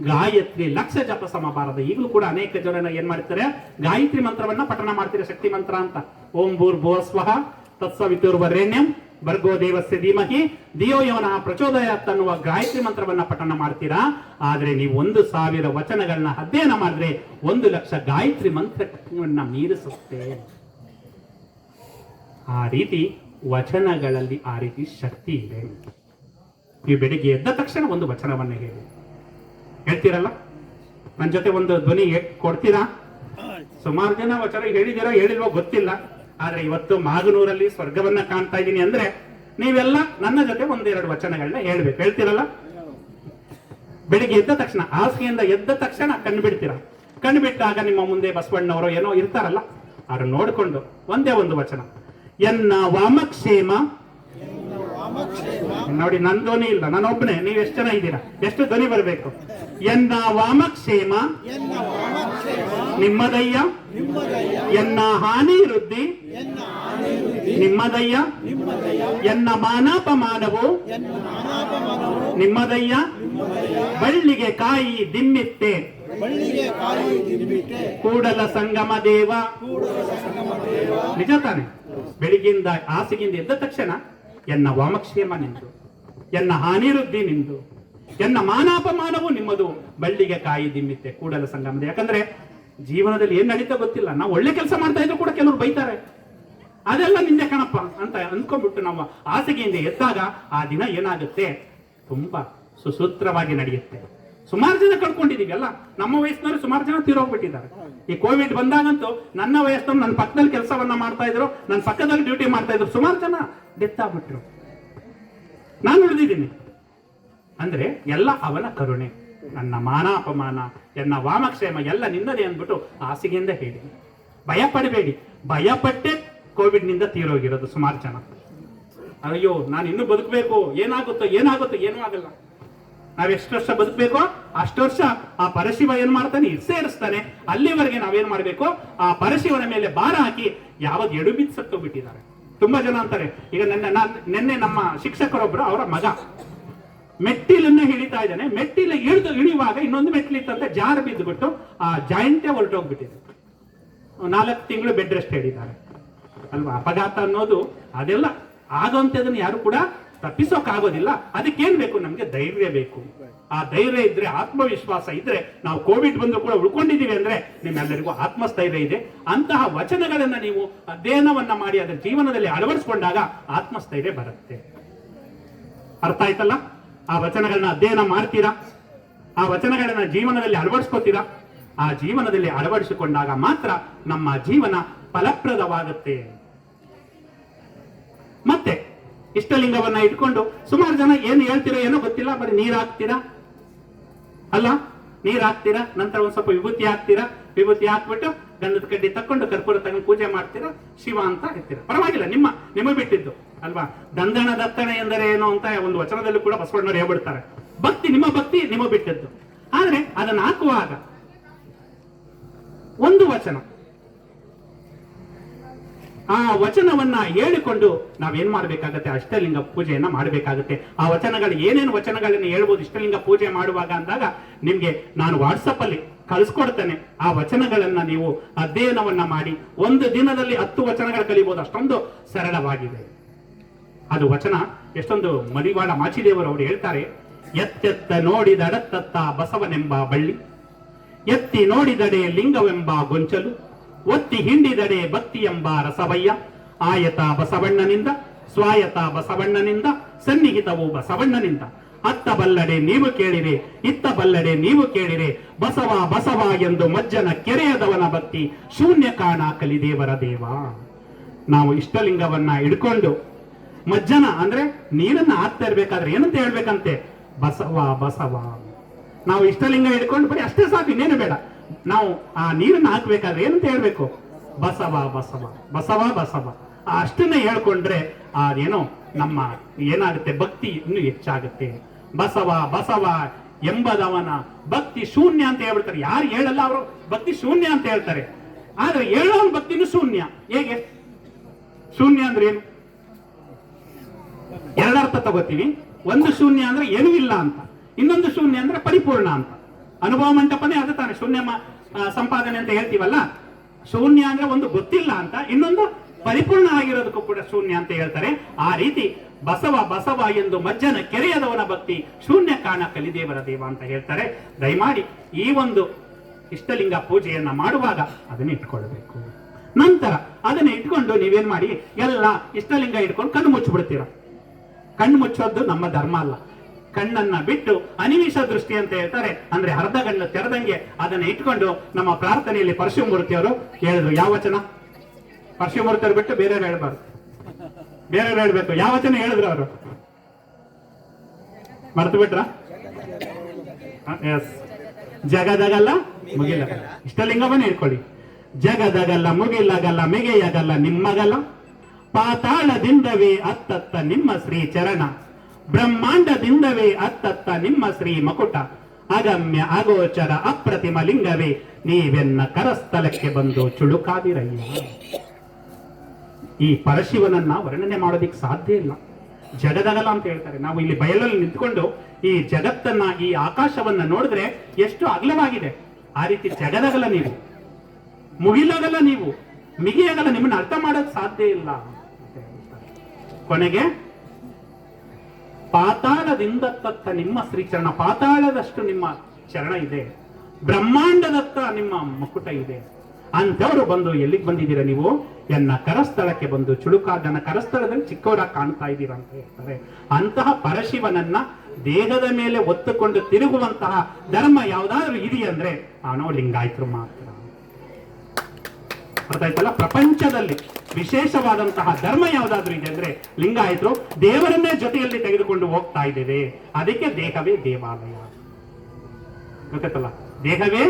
ಗಾಯತ್ರಿ ಲಕ್ಷ ಜಪ ಸಮಬಾರದ. ಈಗಲೂ ಕೂಡ ಅನೇಕ ಜನ ಏನ್ ಮಾಡ್ತಾರೆ? ಗಾಯತ್ರಿ ಮಂತ್ರವನ್ನ ಪಠನ ಮಾಡ್ತೀರಾ, ಶಕ್ತಿ ಮಂತ್ರ ಅಂತ. ಓಂ ಭೂರ್ಭುವಃ ಸ್ವಃ ತತ್ಸವಿತುರ್ವರೆಣ್ಯಂ ಭರ್ಗೋ ದೇವಸ್ಯ ಧೀಮಹಿ ಧಿಯೋ ಯೋ ನಃ ಪ್ರಚೋದಯಾತ್ ಅನ್ನುವ ಗಾಯತ್ರಿ ಮಂತ್ರವನ್ನ ಪಠನ ಮಾಡ್ತೀರಾ. ಆದ್ರೆ ನೀವು 1000 ವಚನಗಳನ್ನ ಅಧ್ಯಯನ ಮಾಡಿದ್ರೆ 1,00,000 ಗಾಯತ್ರಿ ಮಂತ್ರವನ್ನ ಮೀರಿಸುತ್ತೆ. ಆ ರೀತಿ ವಚನಗಳಲ್ಲಿ ಆ ರೀತಿ ಶಕ್ತಿ ಇದೆ. ನೀವು ಬೆಳಿಗ್ಗೆ ಎದ್ದ ತಕ್ಷಣ ಒಂದು ವಚನವನ್ನ ಹೇಳ್ತೀರಲ್ಲ, ನನ್ನ ಜೊತೆ ಒಂದು ಧ್ವನಿ ಕೊಡ್ತೀರಾ? ಸುಮಾರು ಜನ ವಚನ ಹೇಳಿದಿರೋ ಹೇಳಿಲ್ವೋ ಗೊತ್ತಿಲ್ಲ. ಆದ್ರೆ ಇವತ್ತು ಮಾಗನೂರಲ್ಲಿ ಸ್ವರ್ಗವನ್ನ ಕಾಣ್ತಾ ಇದ್ದೀನಿ ಅಂದ್ರೆ ನೀವೆಲ್ಲ ನನ್ನ ಜೊತೆ 1-2 ವಚನಗಳನ್ನ ಹೇಳ್ಬೇಕು. ಹೇಳ್ತೀರಲ್ಲ? ಬೆಳಿಗ್ಗೆ ಎದ್ದ ತಕ್ಷಣ, ಹಾಸಿಗೆಯಿಂದ ಎದ್ದ ತಕ್ಷಣ ಕಣ್ಣು ಬಿಡ್ತೀರಾ. ಕಣ್ಣು ಬಿಟ್ಟಾಗ ನಿಮ್ಮ ಮುಂದೆ ಬಸವಣ್ಣವರು ಏನೋ ಇರ್ತಾರಲ್ಲ, ಅವ್ರನ್ನ ನೋಡ್ಕೊಂಡು ಒಂದೇ ಒಂದು ವಚನ, ಎನ್ನ ವಾಮಕ್ಷೇಮ. ನೋಡಿ, ನನ್ನ ಧ್ವನಿ ಇಲ್ಲ, ನಾನೊಬ್ಬನೇ, ನೀವು ಎಷ್ಟು ಜನ ಇದ್ದೀರಾ? ಎಷ್ಟು ಧ್ವನಿ ಬರಬೇಕು? ಎನ್ನ ವಾಮಕ್ಷೇಮ ನಿಮ್ಮದಯ್ಯ, ಎನ್ನ ಹಾನಿ ವೃದ್ಧಿ ನಿಮ್ಮದಯ್ಯ, ಎನ್ನ ಮಾನಾಪಮಾನವು ನಿಮ್ಮದಯ್ಯ, ಬಳ್ಳಿಗೆ ಕಾಯಿ ದಿಮ್ಮಿತ್ತೆ ಕೂಡಲ ಸಂಗಮ ದೇವ. ನಿಜ ತಾನೆ? ಬೆಳಿಗ್ಗೆಯಿಂದ ಹಾಸಿಗೆಯಿಂದ ಎದ್ದ ತಕ್ಷಣ ಎನ್ನ ವಾಮಕ್ಷೇಮ ನಿಂದು, ಎನ್ನ ಹಾನಿವೃದ್ಧಿ ನಿಂದು, ಎನ್ನ ಮಾನಾಪಮಾನವು ನಿಮ್ಮದು, ಬಳ್ಳಿಗೆ ಕಾಯಿ ದಿಮ್ಮಿತ್ತೆ ಕೂಡಲ ಸಂಗಮದ. ಯಾಕಂದ್ರೆ ಜೀವನದಲ್ಲಿ ಏನ್ ನಡೀತಾ ಗೊತ್ತಿಲ್ಲ. ನಾವು ಒಳ್ಳೆ ಕೆಲಸ ಮಾಡ್ತಾ ಇದ್ರು ಕೂಡ ಕೆಲವರು ಬೈತಾರೆ, ಅದೆಲ್ಲ ನಿಂದೆ ಕಣಪ್ಪ ಅಂತ ಅಂದ್ಕೊಂಡ್ಬಿಟ್ಟು ನಾವು ಹಾಸಿಗೆಯಿಂದ ಎದ್ದಾಗ ಆ ದಿನ ಏನಾಗುತ್ತೆ? ತುಂಬಾ ಸುಸೂತ್ರವಾಗಿ ನಡೆಯುತ್ತೆ. ಸುಮಾರು ಜನ ಕಳ್ಕೊಂಡಿದೀವಿ ಅಲ್ಲ, ನಮ್ಮ ವಯಸ್ಸಿನವರು ಸುಮಾರು ಜನ ತೀರೋಗ್ಬಿಟ್ಟಿದ್ದಾರೆ. ಈ ಕೋವಿಡ್ ಬಂದಾಗಂತೂ ನನ್ನ ವಯಸ್ಸಿನವ್ರು ನನ್ನ ಪಕ್ಕದಲ್ಲಿ ಕೆಲಸವನ್ನ ಮಾಡ್ತಾ ಇದ್ರು, ನನ್ನ ಪಕ್ಕದಲ್ಲಿ ಡ್ಯೂಟಿ ಮಾಡ್ತಾ ಇದ್ರು, ಸುಮಾರು ಜನ ಡೆತ್ ಆಗ್ಬಿಟ್ರು. ನಾನು ಉಳಿದಿದ್ದೀನಿ ಅಂದ್ರೆ ಎಲ್ಲ ಅವನ ಕರುಣೆ. ನನ್ನ ಮಾನ ಅಪಮಾನ, ಎನ್ನ ವಾಮಕ್ಷೇಮ ಎಲ್ಲ ನಿನ್ನದೇ ಅಂದ್ಬಿಟ್ಟು ಹಾಸಿಗೆಯಿಂದ ಹೇಳಿ. ಭಯ ಪಡಬೇಡಿ. ಭಯಪಟ್ಟೆ ಕೋವಿಡ್ ನಿಂದ ತೀರೋಗಿರೋದು ಸುಮಾರು ಜನ. ಅಯ್ಯೋ, ನಾನು ಇನ್ನೂ ಬದುಕಬೇಕು, ಏನಾಗುತ್ತೋ ಏನೂ ಆಗಲ್ಲ. ನಾವ್ ಎಷ್ಟು ವರ್ಷ ಬದುಕಬೇಕೋ ಅಷ್ಟು ವರ್ಷ ಆ ಪರಶಿವ ಏನ್ ಮಾಡ್ತಾನೆ? ಸೇರಿಸ್ತಾನೆ. ಅಲ್ಲಿವರೆಗೆ ನಾವೇನ್ ಮಾಡ್ಬೇಕು? ಆ ಪರಶಿವನ ಮೇಲೆ ಭಾರ ಹಾಕಿ ಯಾವತ್ ಎಡು ಬಿದ್ದು ಸತ್ತೋಗ್ಬಿಟ್ಟಿದ್ದಾರೆ. ತುಂಬಾ ಜನ ಅಂತಾರೆ. ಈಗ ನಿನ್ನೆ ನಮ್ಮ ಶಿಕ್ಷಕರೊಬ್ರು, ಅವರ ಮಗ ಮೆಟ್ಟಿಲನ್ನು ಹಿಡಿತಾ ಇದ್ದಾನೆ. ಮೆಟ್ಟಿಲು ಇಳಿಯುವಾಗ ಇನ್ನೊಂದು ಮೆಟ್ಟಿಲಿತ್ತಂತೆ, ಜಾರು ಬಿದ್ದುಬಿಟ್ಟು ಆ ಜಾಯಿಂಟೇ ಹೊರಟೋಗ್ಬಿಟ್ಟಿದೆ. 4 ತಿಂಗಳು ಬೆಡ್ ರೆಸ್ಟ್ ಹೇಳಿದ್ದಾರೆ ಅಲ್ವಾ. ಅಪಘಾತ ಅನ್ನೋದು ಅದೆಲ್ಲ ಆಗೋಂಥದನ್ನ ಯಾರು ಕೂಡ ತಪ್ಪಿಸೋಕ್ಕಾಗೋದಿಲ್ಲ. ಅದಕ್ಕೇನ್ ಬೇಕು? ನಮ್ಗೆ ಧೈರ್ಯ ಬೇಕು. ಆ ಧೈರ್ಯ ಇದ್ರೆ, ಆತ್ಮವಿಶ್ವಾಸ ಇದ್ರೆ, ನಾವು ಕೋವಿಡ್ ಬಂದ್ರು ಕೂಡ ಉಳ್ಕೊಂಡಿದೀವಿ ಅಂದ್ರೆ ನಿಮ್ಮೆಲ್ಲರಿಗೂ ಆತ್ಮಸ್ಥೈರ್ಯ ಇದೆ. ಅಂತಹ ವಚನಗಳನ್ನ ನೀವು ಅಧ್ಯಯನವನ್ನ ಮಾಡಿ ಅದರ ಜೀವನದಲ್ಲಿ ಅಳವಡಿಸಿಕೊಂಡಾಗ ಆತ್ಮಸ್ಥೈರ್ಯ ಬರುತ್ತೆ. ಅರ್ಥ ಆಯ್ತಲ್ಲ? ಆ ವಚನಗಳನ್ನ ಅಧ್ಯಯನ ಮಾಡ್ತೀರಾ, ಆ ವಚನಗಳನ್ನ ಜೀವನದಲ್ಲಿ ಅಳವಡಿಸ್ಕೋತೀರಾ. ಆ ಜೀವನದಲ್ಲಿ ಅಳವಡಿಸಿಕೊಂಡಾಗ ಮಾತ್ರ ನಮ್ಮ ಜೀವನ ಫಲಪ್ರದವಾಗುತ್ತೆ. ಮತ್ತೆ ಇಷ್ಟಲಿಂಗವನ್ನ ಇಟ್ಕೊಂಡು ಸುಮಾರು ಜನ ಏನು ಹೇಳ್ತೀರೋ ಏನೋ ಗೊತ್ತಿಲ್ಲ, ಬರೀ ನೀರ್ ಹಾಕ್ತೀರಾ ಅಲ್ಲ, ನೀರ್ ಹಾಕ್ತೀರಾ, ನಂತರ ಒಂದ್ ಸ್ವಲ್ಪ ವಿಭೂತಿ ಹಾಕ್ತೀರಾ, ವಿಭೂತಿ ಹಾಕ್ಬಿಟ್ಟು ಗಂಧದ ಕಡ್ಡಿ ತಕೊಂಡು ಕರ್ಪೂರ ತಗೊಂಡು ಪೂಜೆ ಮಾಡ್ತೀರಾ, ಶಿವ ಅಂತ ಇರ್ತೀರಾ. ಪರವಾಗಿಲ್ಲ, ನಿಮ್ಮ ಬಿಟ್ಟಿದ್ದು ಅಲ್ವಾ. ದಂದನ ದತ್ತಣೆ ಎಂದರೆ ಏನು ಅಂತ ಒಂದು ವಚನದಲ್ಲೂ ಕೂಡ ಬಸವಣ್ಣವ್ರು ಹೇಳ್ಬಿಡ್ತಾರೆ. ಭಕ್ತಿ ನಿಮ್ಮ ಬಿಟ್ಟಿದ್ದು. ಆದ್ರೆ ಅದನ್ನ ಹಾಕುವಾಗ ಒಂದು ವಚನ, ಆ ವಚನವನ್ನ ಹೇಳಿಕೊಂಡು ನಾವೇನ್ ಮಾಡ್ಬೇಕಾಗತ್ತೆ? ಅಷ್ಟಲಿಂಗ ಪೂಜೆಯನ್ನ ಮಾಡಬೇಕಾಗತ್ತೆ. ಆ ವಚನಗಳು ಏನೇನು ವಚನಗಳನ್ನ ಹೇಳ್ಬೋದು ಇಷ್ಟಲಿಂಗ ಪೂಜೆ ಮಾಡುವಾಗ ಅಂದಾಗ ನಿಮ್ಗೆ ನಾನು ವಾಟ್ಸಪ್ ಅಲ್ಲಿ ಕಳಿಸ್ಕೊಡ್ತೇನೆ. ಆ ವಚನಗಳನ್ನ ನೀವು ಅಧ್ಯಯನವನ್ನ ಮಾಡಿ ಒಂದು ದಿನದಲ್ಲಿ 10 ವಚನಗಳು ಕಲಿಬಹುದು. ಅಷ್ಟೊಂದು ಸರಳವಾಗಿದೆ ಅದು ವಚನ. ಎಷ್ಟೊಂದು ಮಡಿವಾಳ ಮಾಚಿದೇವರು ಅವರು ಹೇಳ್ತಾರೆ, ಎತ್ತೆತ್ತ ನೋಡಿದಡತ್ತತ್ತ ಬಸವನೆಂಬ ಬಳ್ಳಿ, ಎತ್ತಿ ನೋಡಿದಡೆ ಲಿಂಗವೆಂಬ ಗೊಂಚಲು, ಒತ್ತಿ ಹಿಂಡಿದಡೆ ಭಕ್ತಿ ಎಂಬ ರಸವಯ್ಯ, ಆಯತ ಬಸವಣ್ಣನಿಂದ ಸ್ವಾಯತ ಬಸವಣ್ಣನಿಂದ ಸನ್ನಿಹಿತವು ಬಸವಣ್ಣನಿಂದ, ಅತ್ತ ಬಲ್ಲಡೆ ನೀವು ಕೇಳಿರೆ ಇತ್ತ ಬಲ್ಲಡೆ ನೀವು ಕೇಳಿರೆ, ಬಸವ ಬಸವ ಎಂದು ಮಜ್ಜನ ಕೆರೆಯದವನ ಭಕ್ತಿ ಶೂನ್ಯ ಕಾಣ ಕಲಿದೇವರ ದೇವ. ನಾವು ಇಷ್ಟಲಿಂಗವನ್ನ ಹಿಡ್ಕೊಂಡು ಮಜ್ಜನ ಅಂದ್ರೆ ನೀರನ್ನ ಹಾಕ್ತಾ ಇರ್ಬೇಕಾದ್ರೆ ಏನಂತ ಹೇಳ್ಬೇಕಂತೆ? ಬಸವ ಬಸವ. ನಾವು ಇಷ್ಟಲಿಂಗ ಹಿಡ್ಕೊಂಡು ಬರೀ ಅಷ್ಟೇ ಸಾಕು, ಇನ್ನೇನು ಬೇಡ. ನಾವು ಆ ನೀರನ್ನ ಹಾಕ್ಬೇಕಾದ್ರೆ ಏನಂತ ಹೇಳ್ಬೇಕು? ಬಸವ ಬಸವ ಬಸವ ಬಸವ. ಅಷ್ಟನ್ನ ಹೇಳ್ಕೊಂಡ್ರೆ ಅದೇನೋ ನಮ್ಮ ಏನಾಗುತ್ತೆ? ಭಕ್ತಿ ಇನ್ನೂ ಹೆಚ್ಚಾಗುತ್ತೆ. ಬಸವ ಬಸವ ಎಂಬದವನ ಭಕ್ತಿ ಶೂನ್ಯ ಅಂತ ಹೇಳ್ಬಿಡ್ತಾರೆ. ಯಾರು ಹೇಳಲ್ಲ ಅವರು ಭಕ್ತಿ ಶೂನ್ಯ ಅಂತ ಹೇಳ್ತಾರೆ. ಆದ್ರೆ ಹೇಳೋನ್ ಭಕ್ತಿನೂ ಶೂನ್ಯ. ಹೇಗೆ ಶೂನ್ಯ ಅಂದ್ರೆ ಏನು? ಎರಡರ್ಥ ತಗೋತೀವಿ. ಒಂದು ಶೂನ್ಯ ಅಂದ್ರೆ ಏನೂ ಇಲ್ಲ ಅಂತ, ಇನ್ನೊಂದು ಶೂನ್ಯ ಅಂದ್ರೆ ಪರಿಪೂರ್ಣ ಅಂತ. ಅನುಭವ ಮಂಟಪನೇ ಅದು ತಾನೆ ಶೂನ್ಯ ಸಂಪಾದನೆ ಅಂತ ಹೇಳ್ತೀವಲ್ಲ. ಶೂನ್ಯ ಅಂದ್ರೆ ಒಂದು ಗೊತ್ತಿಲ್ಲ ಅಂತ, ಇನ್ನೊಂದು ಪರಿಪೂರ್ಣ ಆಗಿರೋದಕ್ಕೂ ಕೂಡ ಶೂನ್ಯ ಅಂತ ಹೇಳ್ತಾರೆ. ಆ ರೀತಿ ಬಸವ ಬಸವ ಎಂದು ಮಜ್ಜನ ಕೆರೆಯದವನ ಭಕ್ತಿ ಶೂನ್ಯ ಕಾಣ ಕಲಿದೇವರ ದೇವ ಅಂತ ಹೇಳ್ತಾರೆ. ದಯಮಾಡಿ ಈ ಒಂದು ಇಷ್ಟಲಿಂಗ ಪೂಜೆಯನ್ನ ಮಾಡುವಾಗ ಅದನ್ನ ಇಟ್ಕೊಳ್ಬೇಕು. ನಂತರ ಅದನ್ನ ಇಟ್ಕೊಂಡು ನೀವೇನ್ ಮಾಡಿ, ಎಲ್ಲ ಇಷ್ಟಲಿಂಗ ಇಟ್ಕೊಂಡು ಕಣ್ಣು ಮುಚ್ಚಿಬಿಡ್ತೀರ. ಕಣ್ಣು ಮುಚ್ಚೋದು ನಮ್ಮ ಧರ್ಮ ಅಲ್ಲ. ಕಣ್ಣನ್ನ ಬಿಟ್ಟು ಅನಿಮಿಷ ದೃಷ್ಟಿ ಅಂತ ಹೇಳ್ತಾರೆ. ಅಂದ್ರೆ ಅರ್ಧ ಕಣ್ಣು ತೆರೆದಂಗೆ ಅದನ್ನ ಇಟ್ಕೊಂಡು ನಮ್ಮ ಪ್ರಾರ್ಥನೆಯಲ್ಲಿ ಪರಶುಮೂರ್ತಿಯವರು ಹೇಳಿದ್ರು. ಯಾವ ವಚನ? ಪರಶುಮೂರ್ತಿಯವರು ಬಿಟ್ಟು ಬೇರೆಯವ್ರು ಹೇಳ್ಬಾರ್ದು, ಬೇರೆಯವ್ರು ಹೇಳ್ಬೇಕು. ಯಾವ ವಚನ ಹೇಳಿದ್ರು ಅವರು? ಮರ್ತು ಬಿಟ್ರ? ಎಸ್, ಜಗದಗಲ್ಲ ಮುಗಿಲಗಲ್ಲ. ಇಷ್ಟಲಿಂಗವನ್ನ ಇಟ್ಕೊಳ್ಳಿ. ಜಗದಗಲ್ಲ ಮುಗಿಲಗಲ್ಲ ಮಿಗೆಯಗಲ್ಲ ನಿಮ್ಮಗಲ್ಲ, ಪಾತಾಳದಿಂದವೇ ಅತ್ತತ್ತ ನಿಮ್ಮ ಶ್ರೀ ಚರಣ, ಬ್ರಹ್ಮಾಂಡದಿಂದವೇ ಅತ್ತತ್ತ ನಿಮ್ಮ ಶ್ರೀ ಮಕುಟ, ಅಗಮ್ಯ ಅಗೋಚರ ಅಪ್ರತಿಮ ಲಿಂಗವೇ ನೀವೆನ್ನ ಕರಸ್ಥಲಕ್ಕೆ ಬಂದು ಚುಳುಕಾದಿರಯ್ಯ. ಈ ಪರಶಿವನನ್ನ ವರ್ಣನೆ ಮಾಡೋದಿಕ್ ಸಾಧ್ಯ ಇಲ್ಲ. ಜಗದಗಲ ಅಂತ ಹೇಳ್ತಾರೆ. ನಾವು ಇಲ್ಲಿ ಬಯಲಲ್ಲಿ ನಿಂತ್ಕೊಂಡು ಈ ಜಗತ್ತನ್ನ, ಈ ಆಕಾಶವನ್ನ ನೋಡಿದ್ರೆ ಎಷ್ಟು ಅಗಲವಾಗಿದೆ. ಆ ರೀತಿ ಜಗದಗಲ ನೀವು, ಮುಗಿಲಗಲ ನೀವು, ಮಿಗಿಯಗಲ ನಿಮ್ಮನ್ನ ಅರ್ಥ ಮಾಡೋಕ್ ಸಾಧ್ಯ ಇಲ್ಲ. ಕೊನೆಗೆ ಪಾತಾಳದಿಂದ ತತ್ತ ನಿಮ್ಮ ಶ್ರೀಚರಣ, ಪಾತಾಳದಷ್ಟು ನಿಮ್ಮ ಚರಣ ಇದೆ, ಬ್ರಹ್ಮಾಂಡದತ್ತ ನಿಮ್ಮ ಮುಕುಟ ಇದೆ. ಅಂತವರು ಬಂದು ಎಲ್ಲಿಗೆ ಬಂದಿದ್ದೀರಾ ನೀವು? ಎನ್ನ ಕರಸ್ಥಳಕ್ಕೆ ಬಂದು ಚುಳುಕಾದನ ಕರಸ್ಥಳದಲ್ಲಿ ಚಿಕ್ಕವರಾಗಿ ಕಾಣ್ತಾ ಇದ್ದೀರಾ ಅಂತ ಹೇಳ್ತಾರೆ. ಅಂತಹ ಪರಶಿವನನ್ನ ದೇಹದ ಮೇಲೆ ಒತ್ತುಕೊಂಡು ತಿರುಗುವಂತಹ ಧರ್ಮ ಯಾವ್ದಾದ್ರು ಇದೆಯಂದ್ರೆ ಅವನೋ ಲಿಂಗಾಯತರು ಮಾತ್ರ. ಅರ್ಥ ಆಯ್ತಲ್ಲ? ಪ್ರಪಂಚದಲ್ಲಿ ವಿಶೇಷವಾದಂತಹ ಧರ್ಮ ಯಾವ್ದಾದ್ರು ಇದೆ ಅಂದ್ರೆ ಲಿಂಗಾಯತರು ದೇವರನ್ನೇ ಜೊತೆಯಲ್ಲಿ ತೆಗೆದುಕೊಂಡು ಹೋಗ್ತಾ ಇದ್ದೇವೆ. ಅದಕ್ಕೆ ದೇಹವೇ ದೇವಾಲಯ. ಗೊತ್ತಲ್ಲ? ದೇಹವೇ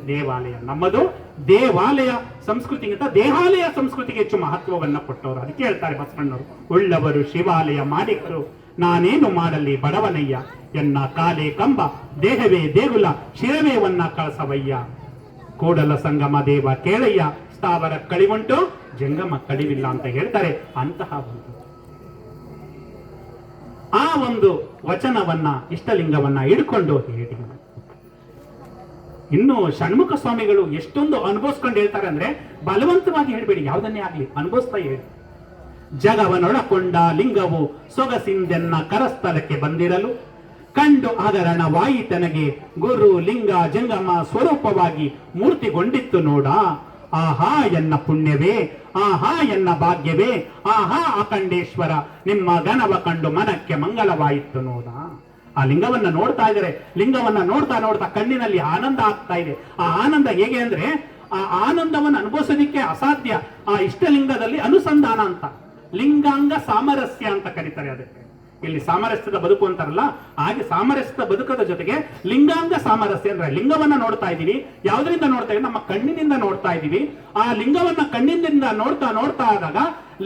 ದೇವಾಲಯ. ನಮ್ಮದು ದೇವಾಲಯ ಸಂಸ್ಕೃತಿಗಿಂತ ದೇಹಾಲಯ ಸಂಸ್ಕೃತಿಗೆ ಹೆಚ್ಚು ಮಹತ್ವವನ್ನ ಕೊಟ್ಟವರು. ಅದಕ್ಕೆ ಹೇಳ್ತಾರೆ ಬಸವಣ್ಣವರು, ಉಳ್ಳವರು ಶಿವಾಲಯ ಮಾಡಿಕರು ನಾನೇನು ಮಾಡಲಿ ಬಡವನಯ್ಯ, ಎನ್ನ ಕಾಲೇ ಕಂಬ ದೇಹವೇ ದೇಗುಲ ಶಿರವೇವನ್ನ ಕಳಸವಯ್ಯ, ಕೂಡಲ ಸಂಗಮ ದೇವ ಕೇಳಯ್ಯ, ಸ್ಥಾವರ ಕಳಿವುಂಟು ಜಂಗಮ ಕಳಿವಿಲ್ಲ ಅಂತ ಹೇಳ್ತಾರೆ. ಅಂತಹ ಆ ಒಂದು ವಚನವನ್ನ ಇಷ್ಟಲಿಂಗವನ್ನ ಹಿಡ್ಕೊಂಡು ಹೇಳಿ. ಇನ್ನು ಷಣ್ಮುಖ ಸ್ವಾಮಿಗಳು ಎಷ್ಟೊಂದು ಅನುಭವಿಸ್ಕೊಂಡು ಹೇಳ್ತಾರೆ ಅಂದ್ರೆ, ಬಲವಂತವಾಗಿ ಹೇಳ್ಬೇಡಿ, ಯಾವುದನ್ನೇ ಆಗ್ಲಿ ಅನುಭವಿಸ್ತಾ ಹೇಳಿ. ಜಗವನೊಳಕೊಂಡ ಲಿಂಗವು ಸೊಗಸಿಂದೆನ್ನ ಕರಸ್ಥಲಕ್ಕೆ ಬಂದಿರಲು ಕಂಡು ಹಗರಣವಾಯಿತನಗೆ ಗುರು ಲಿಂಗ ಜಂಗಮ ಸ್ವರೂಪವಾಗಿ ಮೂರ್ತಿಗೊಂಡಿತ್ತು ನೋಡ. ಆಹಾ ಎನ್ನ ಪುಣ್ಯವೇ, ಆಹಾ ಎನ್ನ ಭಾಗ್ಯವೇ, ಆಹಾ ಅಖಂಡೇಶ್ವರ ನಿಮ್ಮ ಘನವ ಕಂಡು ಮನಕ್ಕೆ ಮಂಗಲವಾಯಿತು ನೋಡ. ಆ ಲಿಂಗವನ್ನ ನೋಡ್ತಾ ಇದ್ದಾರೆ, ಲಿಂಗವನ್ನ ನೋಡ್ತಾ ನೋಡ್ತಾ ಕಣ್ಣಿನಲ್ಲಿ ಆನಂದ ಆಗ್ತಾ ಇದೆ. ಆ ಆನಂದ ಹೇಗೆ ಅಂದ್ರೆ, ಆ ಆನಂದವನ್ನು ಅನುಭವಿಸೋದಿಕ್ಕೆ ಅಸಾಧ್ಯ. ಆ ಇಷ್ಟಲಿಂಗದಲ್ಲಿ ಅನುಸಂಧಾನ ಅಂತ, ಲಿಂಗಾಂಗ ಸಾಮರಸ್ಯ ಅಂತ ಕರೀತಾರೆ ಅದಕ್ಕೆ. ಇಲ್ಲಿ ಸಾಮರಸ್ಯದ ಬದುಕು ಅಂತಾರಲ್ಲ, ಹಾಗೆ ಸಾಮರಸ್ಯದ ಬದುಕದ ಜೊತೆಗೆ ಲಿಂಗಾಂಗ ಸಾಮರಸ್ಯ ಅಂದ್ರೆ ಲಿಂಗವನ್ನ ನೋಡ್ತಾ ಇದೀವಿ. ಯಾವ್ದ್ರಿಂದ ನೋಡ್ತಾ ಇದೀವಿ? ನಮ್ಮ ಕಣ್ಣಿನಿಂದ ನೋಡ್ತಾ ಇದೀವಿ. ಆ ಲಿಂಗವನ್ನ ಕಣ್ಣಿನಿಂದ ನೋಡ್ತಾ ನೋಡ್ತಾ ಆದಾಗ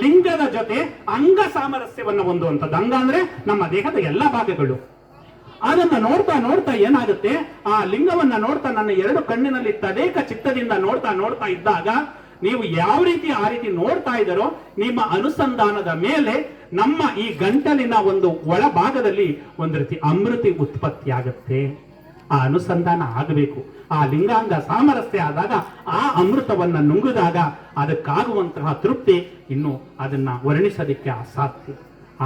ಲಿಂಗದ ಜೊತೆ ಅಂಗ ಸಾಮರಸ್ಯವನ್ನ ಹೊಂದುವಂಥದ್ದು. ಅಂಗ ಅಂದ್ರೆ ನಮ್ಮ ದೇಹದ ಎಲ್ಲಾ ಭಾಗಗಳು. ಅದನ್ನ ನೋಡ್ತಾ ನೋಡ್ತಾ ಏನಾಗುತ್ತೆ, ಆ ಲಿಂಗವನ್ನ ನೋಡ್ತಾ ನನ್ನ ಎರಡು ಕಣ್ಣಿನಲ್ಲಿ ತದೇಕ ಚಿತ್ತದಿಂದ ನೋಡ್ತಾ ನೋಡ್ತಾ ಇದ್ದಾಗ ನೀವು ಯಾವ ರೀತಿ ಆ ರೀತಿ ನೋಡ್ತಾ ಇದ್ದಾರೋ, ನಿಮ್ಮ ಅನುಸಂಧಾನದ ಮೇಲೆ ನಮ್ಮ ಈ ಗಂಟಲಿನ ಒಂದು ಒಳಭಾಗದಲ್ಲಿ ಒಂದು ರೀತಿ ಅಮೃತಿ ಉತ್ಪತ್ತಿ ಆಗುತ್ತೆ. ಆ ಅನುಸಂಧಾನ ಆಗಬೇಕು. ಆ ಲಿಂಗಾಂಗ ಸಾಮರಸ್ಯ ಆದಾಗ, ಆ ಅಮೃತವನ್ನ ನುಂಗಿದಾಗ ಅದಕ್ಕಾಗುವಂತಹ ತೃಪ್ತಿ ಇನ್ನು ಅದನ್ನ ವರ್ಣಿಸೋದಿಕ್ಕೆ ಅಸಾಧ್ಯ.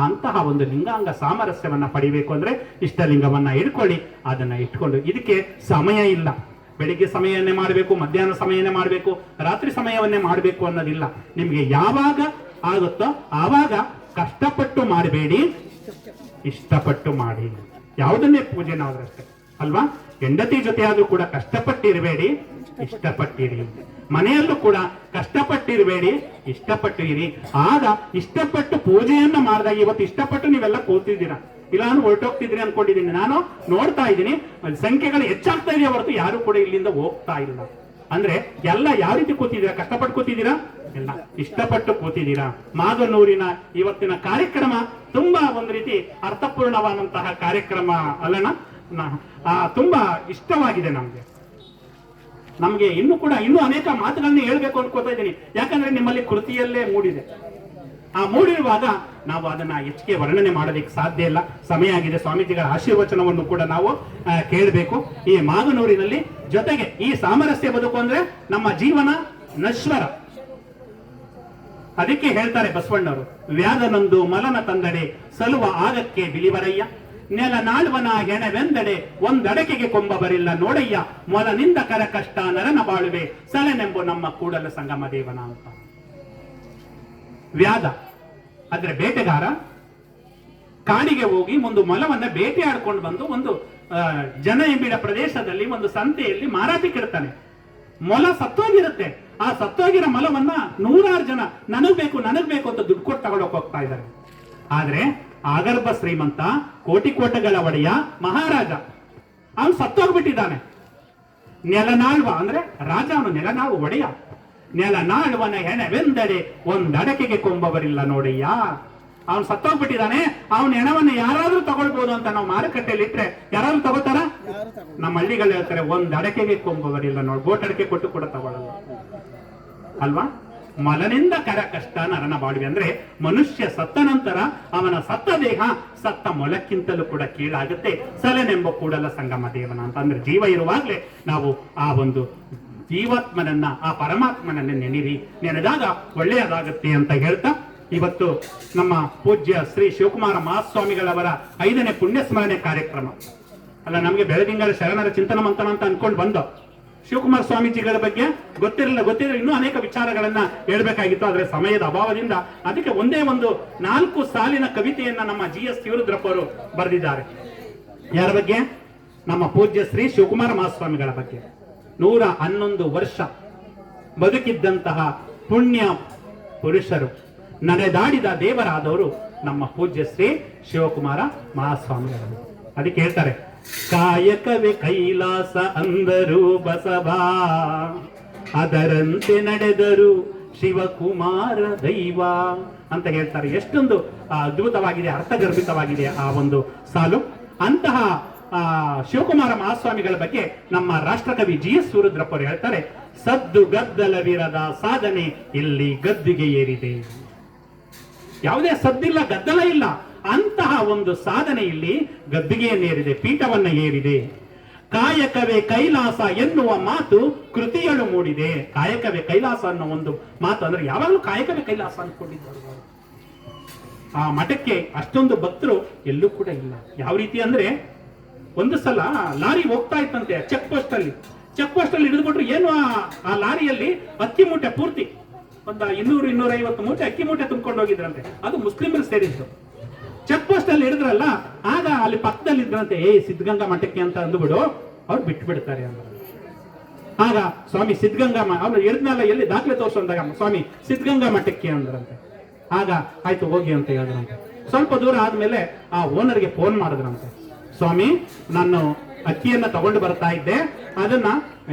ಅಂತಹ ಒಂದು ಲಿಂಗಾಂಗ ಸಾಮರಸ್ಯವನ್ನ ಪಡಿಬೇಕು ಅಂದ್ರೆ ಇಷ್ಟಲಿಂಗವನ್ನ ಇಟ್ಕೊಳ್ಳಿ. ಅದನ್ನ ಇಟ್ಕೊಂಡು, ಇದಕ್ಕೆ ಸಮಯ ಇಲ್ಲ. ಬೆಳಿಗ್ಗೆ ಸಮಯವನ್ನೇ ಮಾಡಬೇಕು, ಮಧ್ಯಾಹ್ನ ಸಮಯವನ್ನೇ ಮಾಡಬೇಕು, ರಾತ್ರಿ ಸಮಯವನ್ನೇ ಮಾಡಬೇಕು ಅನ್ನೋದಿಲ್ಲ. ನಿಮ್ಗೆ ಯಾವಾಗ ಆಗುತ್ತೋ ಆವಾಗ ಕಷ್ಟಪಟ್ಟು ಮಾಡಬೇಡಿ, ಇಷ್ಟಪಟ್ಟು ಮಾಡಿ. ಯಾವುದನ್ನೇ ಪೂಜೆನಾದ್ರೂ ಅಷ್ಟೇ ಅಲ್ವಾ. ಹೆಂಡತಿ ಜೊತೆ ಆದ್ರೂ ಕೂಡ ಕಷ್ಟಪಟ್ಟಿರಬೇಡಿ, ಇಷ್ಟಪಟ್ಟಿರಿ. ಮನೆಯಲ್ಲೂ ಕೂಡ ಕಷ್ಟಪಟ್ಟಿರಬೇಡಿ, ಇಷ್ಟಪಟ್ಟಿರಿ. ಆಗ ಇಷ್ಟಪಟ್ಟು ಪೂಜೆಯನ್ನ ಮಾಡಿದಾಗ, ಇವತ್ತು ಇಷ್ಟಪಟ್ಟು ನೀವೆಲ್ಲ ಕೂತಿದ್ದೀರಾ, ಇಲ್ಲ ನಾನು ಹೊರಟೋಗ್ತಿದ್ರಿ ಅನ್ಕೊಂಡಿದ್ದೀನಿ. ನಾನು ನೋಡ್ತಾ ಇದ್ದೀನಿ ಸಂಖ್ಯೆಗಳು ಹೆಚ್ಚಾಗ್ತಾ ಇದೆಯಾ ಹೊರತು ಯಾರು ಕೂಡ ಇಲ್ಲಿಂದ ಹೋಗ್ತಾ ಇಲ್ಲ. ಅಂದ್ರೆ ಎಲ್ಲ ಯಾವ ರೀತಿ ಕೂತಿದ್ದೀರಾ? ಕಷ್ಟಪಟ್ಟು ಕೂತಿದ್ದೀರಾ? ಇಲ್ಲ, ಇಷ್ಟಪಟ್ಟು ಕೂತಿದ್ದೀರಾ. ಮಾಗನೂರಿನ ಇವತ್ತಿನ ಕಾರ್ಯಕ್ರಮ ತುಂಬಾ ಒಂದು ರೀತಿ ಅರ್ಥಪೂರ್ಣವಾದಂತಹ ಕಾರ್ಯಕ್ರಮ ಅಲ್ಲಣ್ಣ. ತುಂಬಾ ಇಷ್ಟವಾಗಿದೆ ನಮ್ಗೆ ಇನ್ನೂ ಅನೇಕ ಮಾತುಗಳನ್ನ ಹೇಳ್ಬೇಕು ಅನ್ಕೋತಾ ಇದ್ದೀನಿ. ಯಾಕಂದ್ರೆ ನಿಮ್ಮಲ್ಲಿ ಕೃತಿಯಲ್ಲೇ ಮೂಡಿದೆ. ಆ ಮೂಡಿರುವಾಗ ನಾವು ಅದನ್ನ ಹೆಚ್ಚಿಗೆ ವರ್ಣನೆ ಮಾಡೋದಕ್ಕೆ ಸಾಧ್ಯ ಇಲ್ಲ, ಸಮಯ ಆಗಿದೆ. ಸ್ವಾಮೀಜಿಗಳ ಆಶೀರ್ವಚನವನ್ನು ಕೂಡ ನಾವು ಕೇಳಬೇಕು. ಈ ಮಾಗನೂರಿನಲ್ಲಿ ಜೊತೆಗೆ ಈ ಸಾಮರಸ್ಯ ಬದುಕು ಅಂದ್ರೆ ನಮ್ಮ ಜೀವನ ನಶ್ವರ. ಅದಕ್ಕೆ ಹೇಳ್ತಾರೆ ಬಸವಣ್ಣವರು, ವ್ಯಾಧನೊಂದು ಮಲನ ತಂದಡೆ ಸಲುವ ಆಗಕ್ಕೆ ಬಿಲಿವರಯ್ಯ, ನೆಲ ನಾಳ್ವನ ಹೆಣವೆಂದಡೆ ಒಂದಡಕೆಗೆ ಕೊಂಬ ಬರಿಲ್ಲ ನೋಡಯ್ಯ, ಮೊಲನಿಂದ ಕರ ಕಷ್ಟ ನರನ ಬಾಳುವೆ ಸಲನೆಂಬು ನಮ್ಮ ಕೂಡಲ ಸಂಗಮ ದೇವನ ಅಂತ. ವ್ಯಾಧ ಅಂದ್ರೆ ಬೇಟೆಗಾರ ಕಾಡಿಗೆ ಹೋಗಿ ಒಂದು ಮೊಲವನ್ನ ಬೇಟೆ ಆಡ್ಕೊಂಡು ಬಂದು ಒಂದು ಜನನಿಬಿಡ ಪ್ರದೇಶದಲ್ಲಿ ಒಂದು ಸಂತೆಯಲ್ಲಿ ಮಾರಾಟಕ್ಕಿಡ್ತಾನೆ. ಮೊಲ ಸತ್ತೋಗಿರುತ್ತೆ. ಆ ಸತ್ತೋಗಿರೋ ಮೊಲವನ್ನ 100 ಜನ ನನಗ್ ಬೇಕು ಅಂತ ದುಡ್ಡು ಕೊಟ್ಟು ತಗೊಳಕ್ ಹೋಗ್ತಾ ಇದ್ದಾರೆ. ಆದ್ರೆ ಆಗರ್ಭ ಶ್ರೀಮಂತ, ಕೋಟಿ ಕೋಟಗಳ ಒಡೆಯ ಮಹಾರಾಜ ಅವನು ಸತ್ತೋಗ್ಬಿಟ್ಟಿದ್ದಾನೆ. ನೆಲನಾಳ್ವ ಅಂದ್ರೆ ರಾಜ, ಅವನು ನೆಲನಾಳು ಒಡೆಯ. ನೆಲನಾಳ್ವನ ಹೆಣವೆಂದಡೆ ಒಂದಡಕೆಗೆ ಕೊಂಬವರಿಲ್ಲ ನೋಡಯ್ಯ. ಅವನು ಸತ್ತೋಗ್ಬಿಟ್ಟಿದ್ದಾನೆ. ಅವನ ಹೆಣವನ್ನು ಯಾರಾದ್ರೂ ತಗೊಳ್ಬಹುದು ಅಂತ ನಾವು ಮಾರುಕಟ್ಟೆಯಲ್ಲಿ ಇಟ್ರೆ ಯಾರಾದ್ರೂ ತಗೋತಾರ? ನಮ್ಮ ಹಳ್ಳಿಗಳು ಹೇಳ್ತಾರೆ, ಒಂದ್ ಅಡಕೆಗೆ ಕೊಂಬವರಿಲ್ಲ ನೋಡಿ. ಬೋಟ್ ಅಡಕೆ ಕೊಟ್ಟು ಕೂಡ ತಗೊಳ್ಳಲ್ಲ ಅಲ್ವಾ. ಮಲನಿಂದ ಕರ ಕಷ್ಟ ನರನ ಬಾಳ್ವೆ ಅಂದ್ರೆ ಮನುಷ್ಯ ಸತ್ತ ನಂತರ ಅವನ ಸತ್ತ ದೇಹ ಸತ್ತ ಮೊಲಕ್ಕಿಂತಲೂ ಕೂಡ ಕೀಳಾಗುತ್ತೆ. ಸಲನೆಂಬ ಕೂಡಲ ಸಂಗಮ ದೇವನ ಅಂತ. ಅಂದ್ರೆ ಜೀವ ಇರುವಾಗ್ಲೇ ನಾವು ಆ ಒಂದು ಜೀವಾತ್ಮನನ್ನ, ಆ ಪರಮಾತ್ಮನನ್ನ ನೆನೆದಾಗ ಒಳ್ಳೆಯದಾಗುತ್ತೆ ಅಂತ ಹೇಳ್ತಾ, ಇವತ್ತು ನಮ್ಮ ಪೂಜ್ಯ ಶ್ರೀ ಶಿವಕುಮಾರ ಮಹಾಸ್ವಾಮಿಗಳವರ 5ನೇ ಪುಣ್ಯ ಸ್ಮರಣೆ ಕಾರ್ಯಕ್ರಮ ಅಲ್ಲ. ನಮಗೆ ಬೆಳದಿಂಗಳ ಶರಣರ ಚಿಂತನ ಮಂಥನ ಅಂತ ಅನ್ಕೊಂಡು ಬಂದು ಶಿವಕುಮಾರ ಸ್ವಾಮೀಜಿಗಳ ಬಗ್ಗೆ ಗೊತ್ತಿರಲಿಲ್ಲ ಇನ್ನೂ ಅನೇಕ ವಿಚಾರಗಳನ್ನ ಹೇಳ್ಬೇಕಾಗಿತ್ತು. ಆದ್ರೆ ಸಮಯದ ಅಭಾವದಿಂದ ಅದಕ್ಕೆ ಒಂದೇ ಒಂದು 4 ಸಾಲಿನ ಕವಿತೆಯನ್ನ ನಮ್ಮ GS ಶಿವರುದ್ರಪ್ಪ ಅವರು ಬರೆದಿದ್ದಾರೆ. ಯಾರ ಬಗ್ಗೆ? ನಮ್ಮ ಪೂಜ್ಯ ಶ್ರೀ ಶಿವಕುಮಾರ ಮಹಾಸ್ವಾಮಿಗಳ ಬಗ್ಗೆ. 111 ವರ್ಷ ಬದುಕಿದ್ದಂತಹ ಪುಣ್ಯ ಪುರುಷರು, ನಡೆದಾಡಿದ ದೇವರಾದವರು ನಮ್ಮ ಪೂಜ್ಯ ಶ್ರೀ ಶಿವಕುಮಾರ ಮಹಾಸ್ವಾಮಿಗಳು. ಅದಕ್ಕೆ ಹೇಳ್ತಾರೆ, ಕಾಯಕವೇ ಕೈಲಾಸ ಅಂದರು ಬಸವ, ಅದರಂತೆ ನಡೆದರು ಶಿವಕುಮಾರ ದೈವ ಅಂತ ಹೇಳ್ತಾರೆ. ಎಷ್ಟೊಂದು ಅದ್ಭುತವಾಗಿದೆ, ಅರ್ಥಗರ್ಭಿತವಾಗಿದೆ ಆ ಒಂದು ಸಾಲು. ಅಂತಹ ಶಿವಕುಮಾರ ಮಹಾಸ್ವಾಮಿಗಳ ಬಗ್ಗೆ ನಮ್ಮ ರಾಷ್ಟ್ರಕವಿ GS ಶಿವರುದ್ರಪ್ಪರು ಹೇಳ್ತಾರೆ, ಸದ್ದು ಗದ್ದಲವಿರದ ಸಾಧನೆ ಇಲ್ಲಿ ಗದ್ದಿಗೆ ಏರಿದೆ. ಯಾವುದೇ ಸದ್ದಿಲ್ಲ, ಗದ್ದಲ ಇಲ್ಲ. ಅಂತಹ ಒಂದು ಸಾಧನೆ ಇಲ್ಲಿ ಗದ್ದಿಗೆಯನ್ನೇರಿದೆ, ಪೀಠವನ್ನ ಏರಿದೆ. ಕಾಯಕವೇ ಕೈಲಾಸ ಎನ್ನುವ ಮಾತು ಕೃತಿಯಳು ಮೂಡಿದೆ. ಕಾಯಕವೇ ಕೈಲಾಸ ಅನ್ನೋ ಒಂದು ಮಾತು ಅಂದ್ರೆ ಯಾವಾಗಲೂ ಕಾಯಕವೇ ಕೈಲಾಸ ಅನ್ಕೊಂಡಿದ್ದಾರೆ. ಆ ಮಠಕ್ಕೆ ಅಷ್ಟೊಂದು ಭಕ್ತರು ಎಲ್ಲೂ ಕೂಡ ಇಲ್ಲ. ಯಾವ ರೀತಿ ಅಂದ್ರೆ, ಒಂದು ಸಲ ಲಾರಿ ಹೋಗ್ತಾ ಇತ್ತಂತೆ ಚೆಕ್ ಪೋಸ್ಟ್ ಅಲ್ಲಿ ಹಿಡಿದುಕೊಟ್ರು. ಏನು ಆ ಲಾರಿಯಲ್ಲಿ ಅಕ್ಕಿ ಮೂಟೆ ಪೂರ್ತಿ ಒಂದು 200-250 ಮೂಟೆ ಅಕ್ಕಿ ಮೂಟೆ ತುಂಬಿಕೊಂಡು ಹೋಗಿದ್ರಂತೆ. ಅದು ಮುಸ್ಲಿಮರು ಸೇರಿದ್ದು. ಚೆಕ್ ಪೋಸ್ಟ್ ಅಲ್ಲಿ ಹಿಡಿದ್ರಲ್ಲ, ಆಗ ಅಲ್ಲಿ ಪಕ್ಕದಲ್ಲಿ ಇದ್ರಂತೆ, ಸಿದ್ಧಗಂಗಾ ಮಠಕ್ಕೆ ಅಂತ ಅಂದ್ಬಿಡು, ಅವ್ರು ಬಿಟ್ಟು ಬಿಡ್ತಾರೆ ಅಂದ್ರೆ. ಆಗ ಸ್ವಾಮಿ ಸಿದ್ಧಗಂಗಾ ಅವ್ರು ಹಿಡಿದ್ಮೇಲೆ ಎಲ್ಲಿ ದಾಖಲೆ ತೋರಿಸಂದಾಗ ಸ್ವಾಮಿ ಸಿದ್ಧಗಂಗಾ ಮಠಕ್ಕೆ ಅಂದ್ರಂತೆ. ಆಗ ಆಯ್ತು ಹೋಗಿ ಅಂತ ಹೇಳಿದ್ರಂತೆ. ಸ್ವಲ್ಪ ದೂರ ಆದ್ಮೇಲೆ ಆ ಓನರ್ಗೆ ಫೋನ್ ಮಾಡಿದ್ರಂತೆ, ಸ್ವಾಮಿ ನಾನು ಅಕ್ಕಿಯನ್ನ ತಗೊಂಡು ಬರ್ತಾ ಇದ್ದೆ, ಅದನ್ನ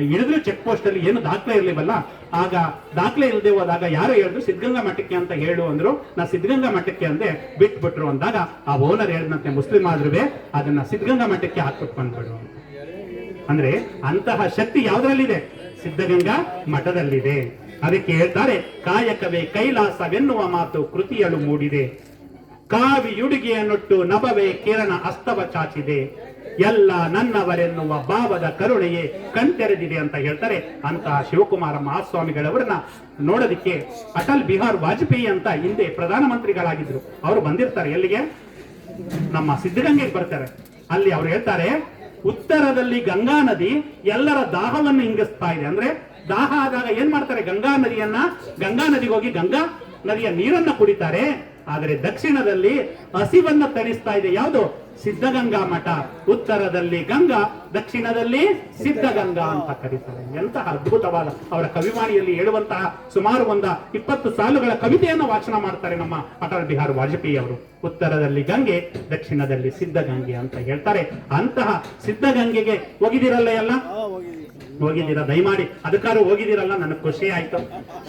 ಹಿಡಿದ್ರು ಚೆಕ್ ಪೋಸ್ಟ್ ಅಲ್ಲಿ ಏನು ದಾಖಲೆ ಇರ್ಲಿವಲ್ಲ, ಆಗ ದಾಖಲೆ ಇಲ್ಲದೆ ಹೋದಾಗ ಯಾರು ಹೇಳಿದ್ರು ಸಿದ್ಧಗಂಗಾ ಮಠಕ್ಕೆ ಅಂತ ಹೇಳು ಅಂದ್ರು. ನಾ ಸಿದ್ಧಗಂಗಾ ಮಠಕ್ಕೆ ಅಂದೆ, ಬಿಟ್ಬಿಟ್ರು ಅಂದಾಗ ಆ ಓನರ್ ಹೇಳಿದಂತೆ, ಮುಸ್ಲಿಂ ಆದ್ರೂ ಅದನ್ನ ಸಿದ್ಧಗಂಗಾ ಮಠಕ್ಕೆ ಹಾಕ್ಬಿಟ್ಟು ಬಂದ್ಬಿಡು. ಅಂದ್ರೆ ಅಂತಹ ಶಕ್ತಿ ಯಾವ್ದ್ರಲ್ಲಿದೆ? ಸಿದ್ಧಗಂಗಾ ಮಠದಲ್ಲಿದೆ. ಅದಕ್ಕೆ ಹೇಳ್ತಾರೆ, ಕಾಯಕವೇ ಕೈಲಾಸವೆನ್ನುವ ಮಾತು ಕೃತಿಯಳು ಮೂಡಿದೆ. ಕಾವಿಯುಡುಗೆಯನ್ನುಟ್ಟು ನಭವೇ ಕಿರಣ ಅಸ್ತವ ಚಾಚಿದೆ. ಎಲ್ಲ ನನ್ನವರೆನ್ನುವ ಭಾವದ ಕರುಣೆಯೇ ಕಣ್ತೆರೆದಿದೆ ಅಂತ ಹೇಳ್ತಾರೆ. ಅಂತಹ ಶಿವಕುಮಾರ ಮಹಾಸ್ವಾಮಿಗಳವರನ್ನ ನೋಡೋದಿಕ್ಕೆ ಅಟಲ್ ಬಿಹಾರ್ ವಾಜಪೇಯಿ ಅಂತ ಹಿಂದೆ ಪ್ರಧಾನಮಂತ್ರಿಗಳಾಗಿದ್ರು, ಅವರು ಬಂದಿರ್ತಾರೆ. ಎಲ್ಲಿಗೆ? ನಮ್ಮ ಸಿದ್ಧಗಂಗೆಗೆ ಬರ್ತಾರೆ. ಅಲ್ಲಿ ಅವ್ರು ಹೇಳ್ತಾರೆ, ಉತ್ತರದಲ್ಲಿ ಗಂಗಾ ನದಿ ಎಲ್ಲರ ದಾಹವನ್ನು ಇಂಗಿಸ್ತಾ ಇದೆ. ಅಂದ್ರೆ ದಾಹ ಆದಾಗ ಏನ್ ಮಾಡ್ತಾರೆ? ಗಂಗಾ ನದಿಗೆ ಹೋಗಿ ಗಂಗಾ ನದಿಯ ನೀರನ್ನ ಕುಡಿತಾರೆ. ಆದರೆ ದಕ್ಷಿಣದಲ್ಲಿ ಹಸಿವನ್ನ ತಣಿಸ್ತಾ ಇದೆ. ಯಾವುದು? ಸಿದ್ಧಗಂಗಾ ಮಠ. ಉತ್ತರದಲ್ಲಿ ಗಂಗಾ, ದಕ್ಷಿಣದಲ್ಲಿ ಸಿದ್ಧಗಂಗಾ ಅಂತ ಕರೀತಾರೆ. ಎಂತಹ ಅದ್ಭುತವಾದ ಅವರ ಕವಿವಾಣಿಯಲ್ಲಿ ಹೇಳುವಂತಹ ಸುಮಾರು 20 ಸಾಲುಗಳ ಕವಿತೆಯನ್ನು ವಾಚನ ಮಾಡ್ತಾರೆ ನಮ್ಮ ಅಟಲ್ ಬಿಹಾರ್ ವಾಜಪೇಯಿ ಅವರು. ಉತ್ತರದಲ್ಲಿ ಗಂಗೆ, ದಕ್ಷಿಣದಲ್ಲಿ ಸಿದ್ಧಗಂಗೆ ಅಂತ ಹೇಳ್ತಾರೆ. ಅಂತಹ ಸಿದ್ಧಗಂಗೆಗೆ ಹೋಗಿದಿರಲ್ಲ? ಎಲ್ಲ ಹೋಗಿದ್ದೀರಾ? ದಯಮಾಡಿ ಅದಕ್ಕಾದ್ರೂ ಹೋಗಿದ್ದೀರಲ್ಲ, ನನಗೆ ಖುಷಿ ಆಯ್ತು.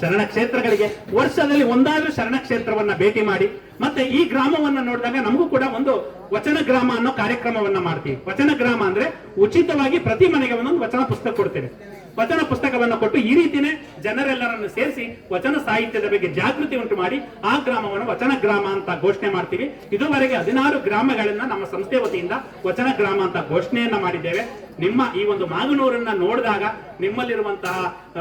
ಶರಣ ಕ್ಷೇತ್ರಗಳಿಗೆ ವರ್ಷದಲ್ಲಿ ಒಂದಾದ್ರೂ ಶರಣ ಕ್ಷೇತ್ರವನ್ನ ಭೇಟಿ ಮಾಡಿ. ಮತ್ತೆ ಈ ಗ್ರಾಮವನ್ನ ನೋಡಿದಾಗ ನಮಗೂ ಕೂಡ ಒಂದು ವಚನ ಗ್ರಾಮ ಅನ್ನೋ ಕಾರ್ಯಕ್ರಮವನ್ನ ಮಾಡ್ತೀವಿ. ವಚನ ಗ್ರಾಮ ಅಂದ್ರೆ ಉಚಿತವಾಗಿ ಪ್ರತಿ ಮನೆಗೆ ಒಂದೊಂದು ವಚನ ಪುಸ್ತಕ ಕೊಡ್ತೇವೆ. ವಚನ ಪುಸ್ತಕವನ್ನು ಕೊಟ್ಟು ಈ ರೀತಿನೇ ಜನರೆಲ್ಲರನ್ನು ಸೇರಿಸಿ ವಚನ ಸಾಹಿತ್ಯದ ಬಗ್ಗೆ ಜಾಗೃತಿ ಉಂಟು ಮಾಡಿ ಆ ಗ್ರಾಮವನ್ನು ವಚನ ಗ್ರಾಮ ಅಂತ ಘೋಷಣೆ ಮಾಡ್ತೀವಿ. ಇದುವರೆಗೆ 16 ಗ್ರಾಮಗಳನ್ನ ನಮ್ಮ ಸಂಸ್ಥೆ ವತಿಯಿಂದ ವಚನ ಗ್ರಾಮ ಅಂತ ಘೋಷಣೆಯನ್ನ ಮಾಡಿದ್ದೇವೆ. ನಿಮ್ಮ ಈ ಒಂದು ಮಾಗನೂರನ್ನ ನೋಡಿದಾಗ ನಿಮ್ಮಲ್ಲಿರುವಂತಹ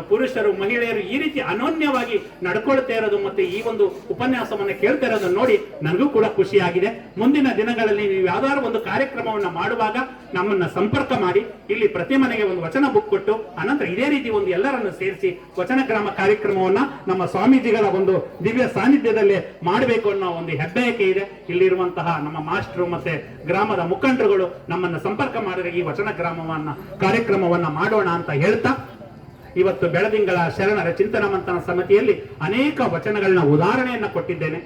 ಪುರುಷರು, ಮಹಿಳೆಯರು ಈ ರೀತಿ ಅನೋನ್ಯವಾಗಿ ನಡ್ಕೊಳ್ತಾ ಇರೋದು ಮತ್ತೆ ಈ ಒಂದು ಉಪನ್ಯಾಸವನ್ನ ಕೇಳ್ತಾ ಇರೋದನ್ನ ನೋಡಿ ನನಗೂ ಕೂಡ ಖುಷಿಯಾಗಿದೆ. ಮುಂದಿನ ದಿನಗಳಲ್ಲಿ ನೀವು ಯಾವ್ದಾದ್ರು ಒಂದು ಕಾರ್ಯಕ್ರಮವನ್ನ ಮಾಡುವಾಗ ನಮ್ಮನ್ನ ಸಂಪರ್ಕ ಮಾಡಿ. ಇಲ್ಲಿ ಪ್ರತಿ ಮನೆಗೆ ಒಂದು ವಚನ ಬುಕ್ ಕೊಟ್ಟು ಅನಂತರ ಇದೇ ರೀತಿ ಒಂದು ಎಲ್ಲರನ್ನು ಸೇರಿಸಿ ವಚನ ಗ್ರಾಮ ಕಾರ್ಯಕ್ರಮವನ್ನ ನಮ್ಮ ಸ್ವಾಮೀಜಿಗಳ ಒಂದು ದಿವ್ಯ ಸಾನ್ನಿಧ್ಯದಲ್ಲೇ ಮಾಡಬೇಕು ಅನ್ನೋ ಒಂದು ಹೆಬ್ಬಯಕೆ ಇದೆ. ಇಲ್ಲಿರುವಂತಹ ನಮ್ಮ ಮಾಸ್ಟರು ಮತ್ತೆ ಗ್ರಾಮದ ಮುಖಂಡರುಗಳು ನಮ್ಮನ್ನ ಸಂಪರ್ಕ ಮಾಡಿದ್ರೆ ಈ ವಚನ ಗ್ರಾಮವನ್ನ ಕಾರ್ಯಕ್ರಮವನ್ನ ಮಾಡೋಣ ಅಂತ ಹೇಳ್ತಾ, ಇವತ್ತು ಬೆಳದಿಂಗಳ ಶರಣರ ಚಿಂತನ ಮಂಥನ ಸಮಿತಿಯಲ್ಲಿ ಅನೇಕ ವಚನಗಳನ್ನ ಉದಾಹರಣೆಯನ್ನ ಕೊಟ್ಟಿದ್ದೇನೆ.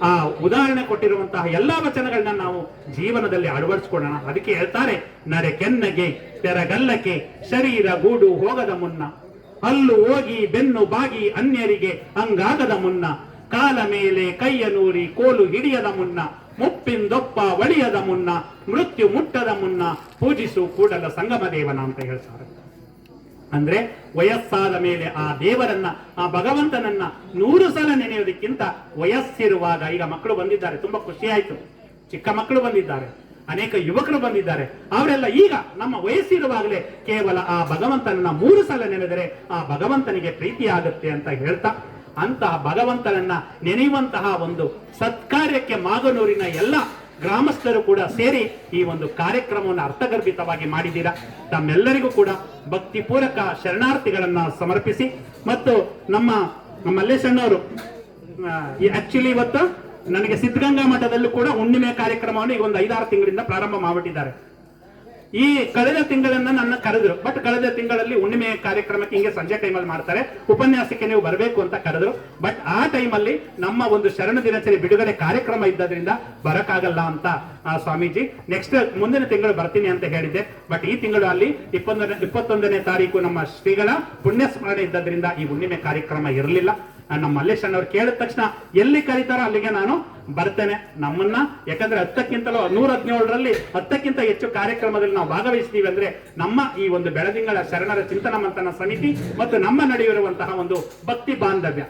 ಆ ಉದಾಹರಣೆ ಕೊಟ್ಟಿರುವಂತಹ ಎಲ್ಲಾ ವಚನಗಳನ್ನ ನಾವು ಜೀವನದಲ್ಲಿ ಅಳವಡಿಸಿಕೊಳ್ಳೋಣ. ಅದಕ್ಕೆ ಹೇಳ್ತಾರೆ, ನರೆ ಕೆನ್ನೆಗೆ ತೆರಗಲ್ಲಕ್ಕೆ ಶರೀರ ಗೂಡು ಹೋಗದ ಮುನ್ನ, ಹಲ್ಲು ಹೋಗಿ ಬೆನ್ನು ಬಾಗಿ ಅನ್ಯರಿಗೆ ಹಂಗಾಗದ ಮುನ್ನ, ಕಾಲ ಮೇಲೆ ಕೈಯ ನೂರಿ ಕೋಲು ಹಿಡಿಯದ ಮುನ್ನ, ಮುಪ್ಪಿಂದೊಪ್ಪ ಒಳಿಯದ ಮುನ್ನ, ಮೃತ್ಯು ಮುಟ್ಟದ ಮುನ್ನ, ಪೂಜಿಸು ಕೂಡಲ ಸಂಗಮ ದೇವನ ಅಂತ ಹೇಳ್ತಾರೆ. ಅಂದ್ರೆ ವಯಸ್ಸಾದ ಮೇಲೆ ಆ ದೇವರನ್ನ, ಆ ಭಗವಂತನನ್ನ 100 ಸಲ ನೆನೆಯೋದಕ್ಕಿಂತ ವಯಸ್ಸಿರುವಾಗ, ಈಗ ಮಕ್ಕಳು ಬಂದಿದ್ದಾರೆ, ತುಂಬಾ ಖುಷಿ ಆಯ್ತು, ಚಿಕ್ಕ ಮಕ್ಕಳು ಬಂದಿದ್ದಾರೆ, ಅನೇಕ ಯುವಕರು ಬಂದಿದ್ದಾರೆ, ಅವರೆಲ್ಲ ಈಗ ನಮ್ಮ ವಯಸ್ಸಿರುವಾಗಲೇ ಕೇವಲ ಆ ಭಗವಂತನನ್ನ 3 ಸಲ ನೆನೆದರೆ ಆ ಭಗವಂತನಿಗೆ ಪ್ರೀತಿ ಆಗುತ್ತೆ ಅಂತ ಹೇಳ್ತಾ, ಅಂತಹ ಭಗವಂತನನ್ನ ನೆನೆಯುವಂತಹ ಒಂದು ಸತ್ಕಾರ್ಯಕ್ಕೆ ಮಾಗನೂರಿನ ಎಲ್ಲ ಗ್ರಾಮಸ್ಥರು ಕೂಡ ಸೇರಿ ಈ ಒಂದು ಕಾರ್ಯಕ್ರಮವನ್ನು ಅರ್ಥಗರ್ಭಿತವಾಗಿ ಮಾಡಿದ್ದೀರಾ. ತಮ್ಮೆಲ್ಲರಿಗೂ ಕೂಡ ಭಕ್ತಿಪೂರ್ವಕ ಶರಣಾರ್ಥಿಗಳನ್ನ ಸಮರ್ಪಿಸಿ, ಮತ್ತು ನಮ್ಮ ಮಲ್ಲೇಶಣ್ಣವರು ಆಕ್ಚುಲಿ ಇವತ್ತು ನನಗೆ ಸಿದ್ಧಗಂಗಾ ಮಠದಲ್ಲೂ ಕೂಡ ಹುಣ್ಣಿಮೆ ಕಾರ್ಯಕ್ರಮವನ್ನು ಈಗ ಒಂದು 5-6 ತಿಂಗಳಿಂದ ಪ್ರಾರಂಭ ಮಾಡಿಬಿಟ್ಟಿದ್ದಾರೆ. ಈ ಕಳೆದ ತಿಂಗಳನ್ನ ನನ್ನ ಕರೆದ್ರು, ಬಟ್ ಕಳೆದ ತಿಂಗಳಲ್ಲಿ ಹುಣ್ಣಿಮೆ ಕಾರ್ಯಕ್ರಮಕ್ಕೆ ಹಿಂಗೆ ಸಂಜೆ ಟೈಮಲ್ಲಿ ಮಾಡ್ತಾರೆ, ಉಪನ್ಯಾಸಕ್ಕೆ ನೀವು ಬರಬೇಕು ಅಂತ ಕರೆದ್ರು. ಬಟ್ ಆ ಟೈಮಲ್ಲಿ ನಮ್ಮ ಒಂದು ಶರಣ ದಿನಚರಿ ಬಿಡುಗಡೆ ಕಾರ್ಯಕ್ರಮ ಇದ್ದದ್ರಿಂದ ಬರಕ್ಕಾಗಲ್ಲ ಅಂತ ಸ್ವಾಮೀಜಿ ನೆಕ್ಸ್ಟ್ ಮುಂದಿನ ತಿಂಗಳು ಬರ್ತೀನಿ ಅಂತ ಹೇಳಿದ್ದೆ. ಬಟ್ ಈ ತಿಂಗಳು ಅಲ್ಲಿ 21ನೇ ತಾರೀಕು ನಮ್ಮ ಶ್ರೀಗಳ ಪುಣ್ಯ ಸ್ಮರಣೆ ಇದ್ದದ್ರಿಂದ ಈ ಹುಣ್ಣಿಮೆ ಕಾರ್ಯಕ್ರಮ ಇರಲಿಲ್ಲ. ನಮ್ಮ ಮಲ್ಲೇಶಣ್ಣವ್ರು ಕೇಳಿದ ತಕ್ಷಣ ಎಲ್ಲಿ ಕರೀತಾರೋ ಅಲ್ಲಿಗೆ ನಾನು ಬರ್ತೇನೆ. ನಮ್ಮನ್ನ ಯಾಕಂದ್ರೆ 10ಕ್ಕಿಂತಲೂ 117ರಲ್ಲಿ 10ಕ್ಕಿಂತ ಹೆಚ್ಚು ಕಾರ್ಯಕ್ರಮದಲ್ಲಿ ನಾವು ಭಾಗವಹಿಸ್ತೀವಿ ಅಂದ್ರೆ ನಮ್ಮ ಈ ಒಂದು ಬೆಳದಿಂಗಳ ಶರಣರ ಚಿಂತನ ಮಂಥನ ಸಮಿತಿ ಮತ್ತು ನಮ್ಮ ನಡೆಯಿರುವಂತಹ ಒಂದು ಭಕ್ತಿ ಬಾಂಧವ್ಯ,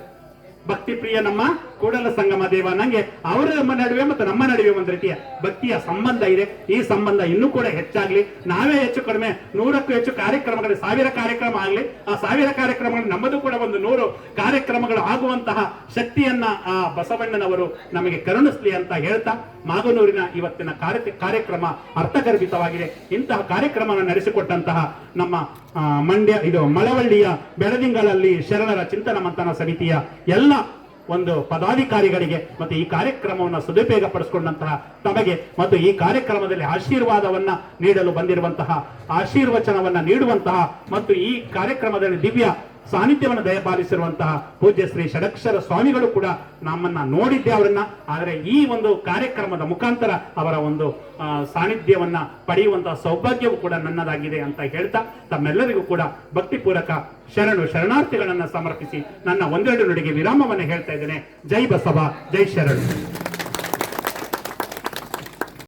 ಭಕ್ತಿ ಪ್ರಿಯ ನಮ್ಮ ಕೂಡಲ ಸಂಗಮ ದೇವ ನಂಗೆ ಅವರ ನಮ್ಮ ನಡುವೆ ಮತ್ತು ನಮ್ಮ ನಡುವೆ ಒಂದು ರೀತಿಯ ಭಕ್ತಿಯ ಸಂಬಂಧ ಇದೆ. ಈ ಸಂಬಂಧ ಇನ್ನೂ ಕೂಡ ಹೆಚ್ಚಾಗ್ಲಿ. ನಾವೇ ಹೆಚ್ಚು ಕಡಿಮೆ 100ಕ್ಕೂ ಹೆಚ್ಚು ಕಾರ್ಯಕ್ರಮಗಳು, 1000 ಕಾರ್ಯಕ್ರಮ ಆಗ್ಲಿ, ಆ 1000 ಕಾರ್ಯಕ್ರಮಗಳು ನಮ್ಮದು ಕೂಡ ಒಂದು 100 ಕಾರ್ಯಕ್ರಮಗಳು ಆಗುವಂತಹ ಶಕ್ತಿಯನ್ನ ಆ ಬಸವಣ್ಣನವರು ನಮಗೆ ಕರುಣಿಸ್ಲಿ ಅಂತ ಹೇಳ್ತಾ, ಮಾಗನೂರಿನ ಇವತ್ತಿನ ಕಾರ್ಯಕ್ರಮ ಅರ್ಥಗರ್ಭಿತವಾಗಿದೆ. ಇಂತಹ ಕಾರ್ಯಕ್ರಮವನ್ನು ನಡೆಸಿಕೊಟ್ಟಂತಹ ನಮ್ಮ ಮಳವಳ್ಳಿಯ ಬೆಳದಿಂಗಳಲ್ಲಿ ಶರಣರ ಚಿಂತನ ಮಂಥನ ಸಮಿತಿಯ ಎಲ್ಲ ಒಂದು ಪದಾಧಿಕಾರಿಗಳಿಗೆ ಮತ್ತು ಈ ಕಾರ್ಯಕ್ರಮವನ್ನು ಸದುಪಯೋಗ ಪಡಿಸಿಕೊಂಡಂತಹ ತಮಗೆ ಮತ್ತು ಈ ಕಾರ್ಯಕ್ರಮದಲ್ಲಿ ಆಶೀರ್ವಾದವನ್ನ ನೀಡಲು ಬಂದಿರುವಂತಹ, ಆಶೀರ್ವಚನವನ್ನ ನೀಡುವಂತಹ ಮತ್ತು ಈ ಕಾರ್ಯಕ್ರಮದಲ್ಲಿ ದಿವ್ಯ ಸಾನ್ನಿಧ್ಯವನ್ನು ದಯಪಾಲಿಸಿರುವಂತಹ ಪೂಜ್ಯ ಶ್ರೀ ಷಡಕ್ಷರ ಸ್ವಾಮಿಗಳು ಕೂಡ ನಮ್ಮನ್ನ ನೋಡಿದ್ದೆ ಅವರನ್ನ. ಆದರೆ ಈ ಒಂದು ಕಾರ್ಯಕ್ರಮದ ಮುಖಾಂತರ ಅವರ ಒಂದು ಸಾನ್ನಿಧ್ಯವನ್ನ ಪಡೆಯುವಂತಹ ಸೌಭಾಗ್ಯವು ಕೂಡ ನನ್ನದಾಗಿದೆ ಅಂತ ಹೇಳ್ತಾ, ತಮ್ಮೆಲ್ಲರಿಗೂ ಕೂಡ ಭಕ್ತಿಪೂರ್ವಕ ಶರಣಾರ್ಥಿಗಳನ್ನ ಸಮರ್ಪಿಸಿ ನನ್ನ ಒಂದೆರಡು ನುಡಿಗೆ ವಿರಾಮವನ್ನು ಹೇಳ್ತಾ ಇದ್ದೇನೆ. ಜೈ ಬಸವ, ಜೈ ಶರಣು.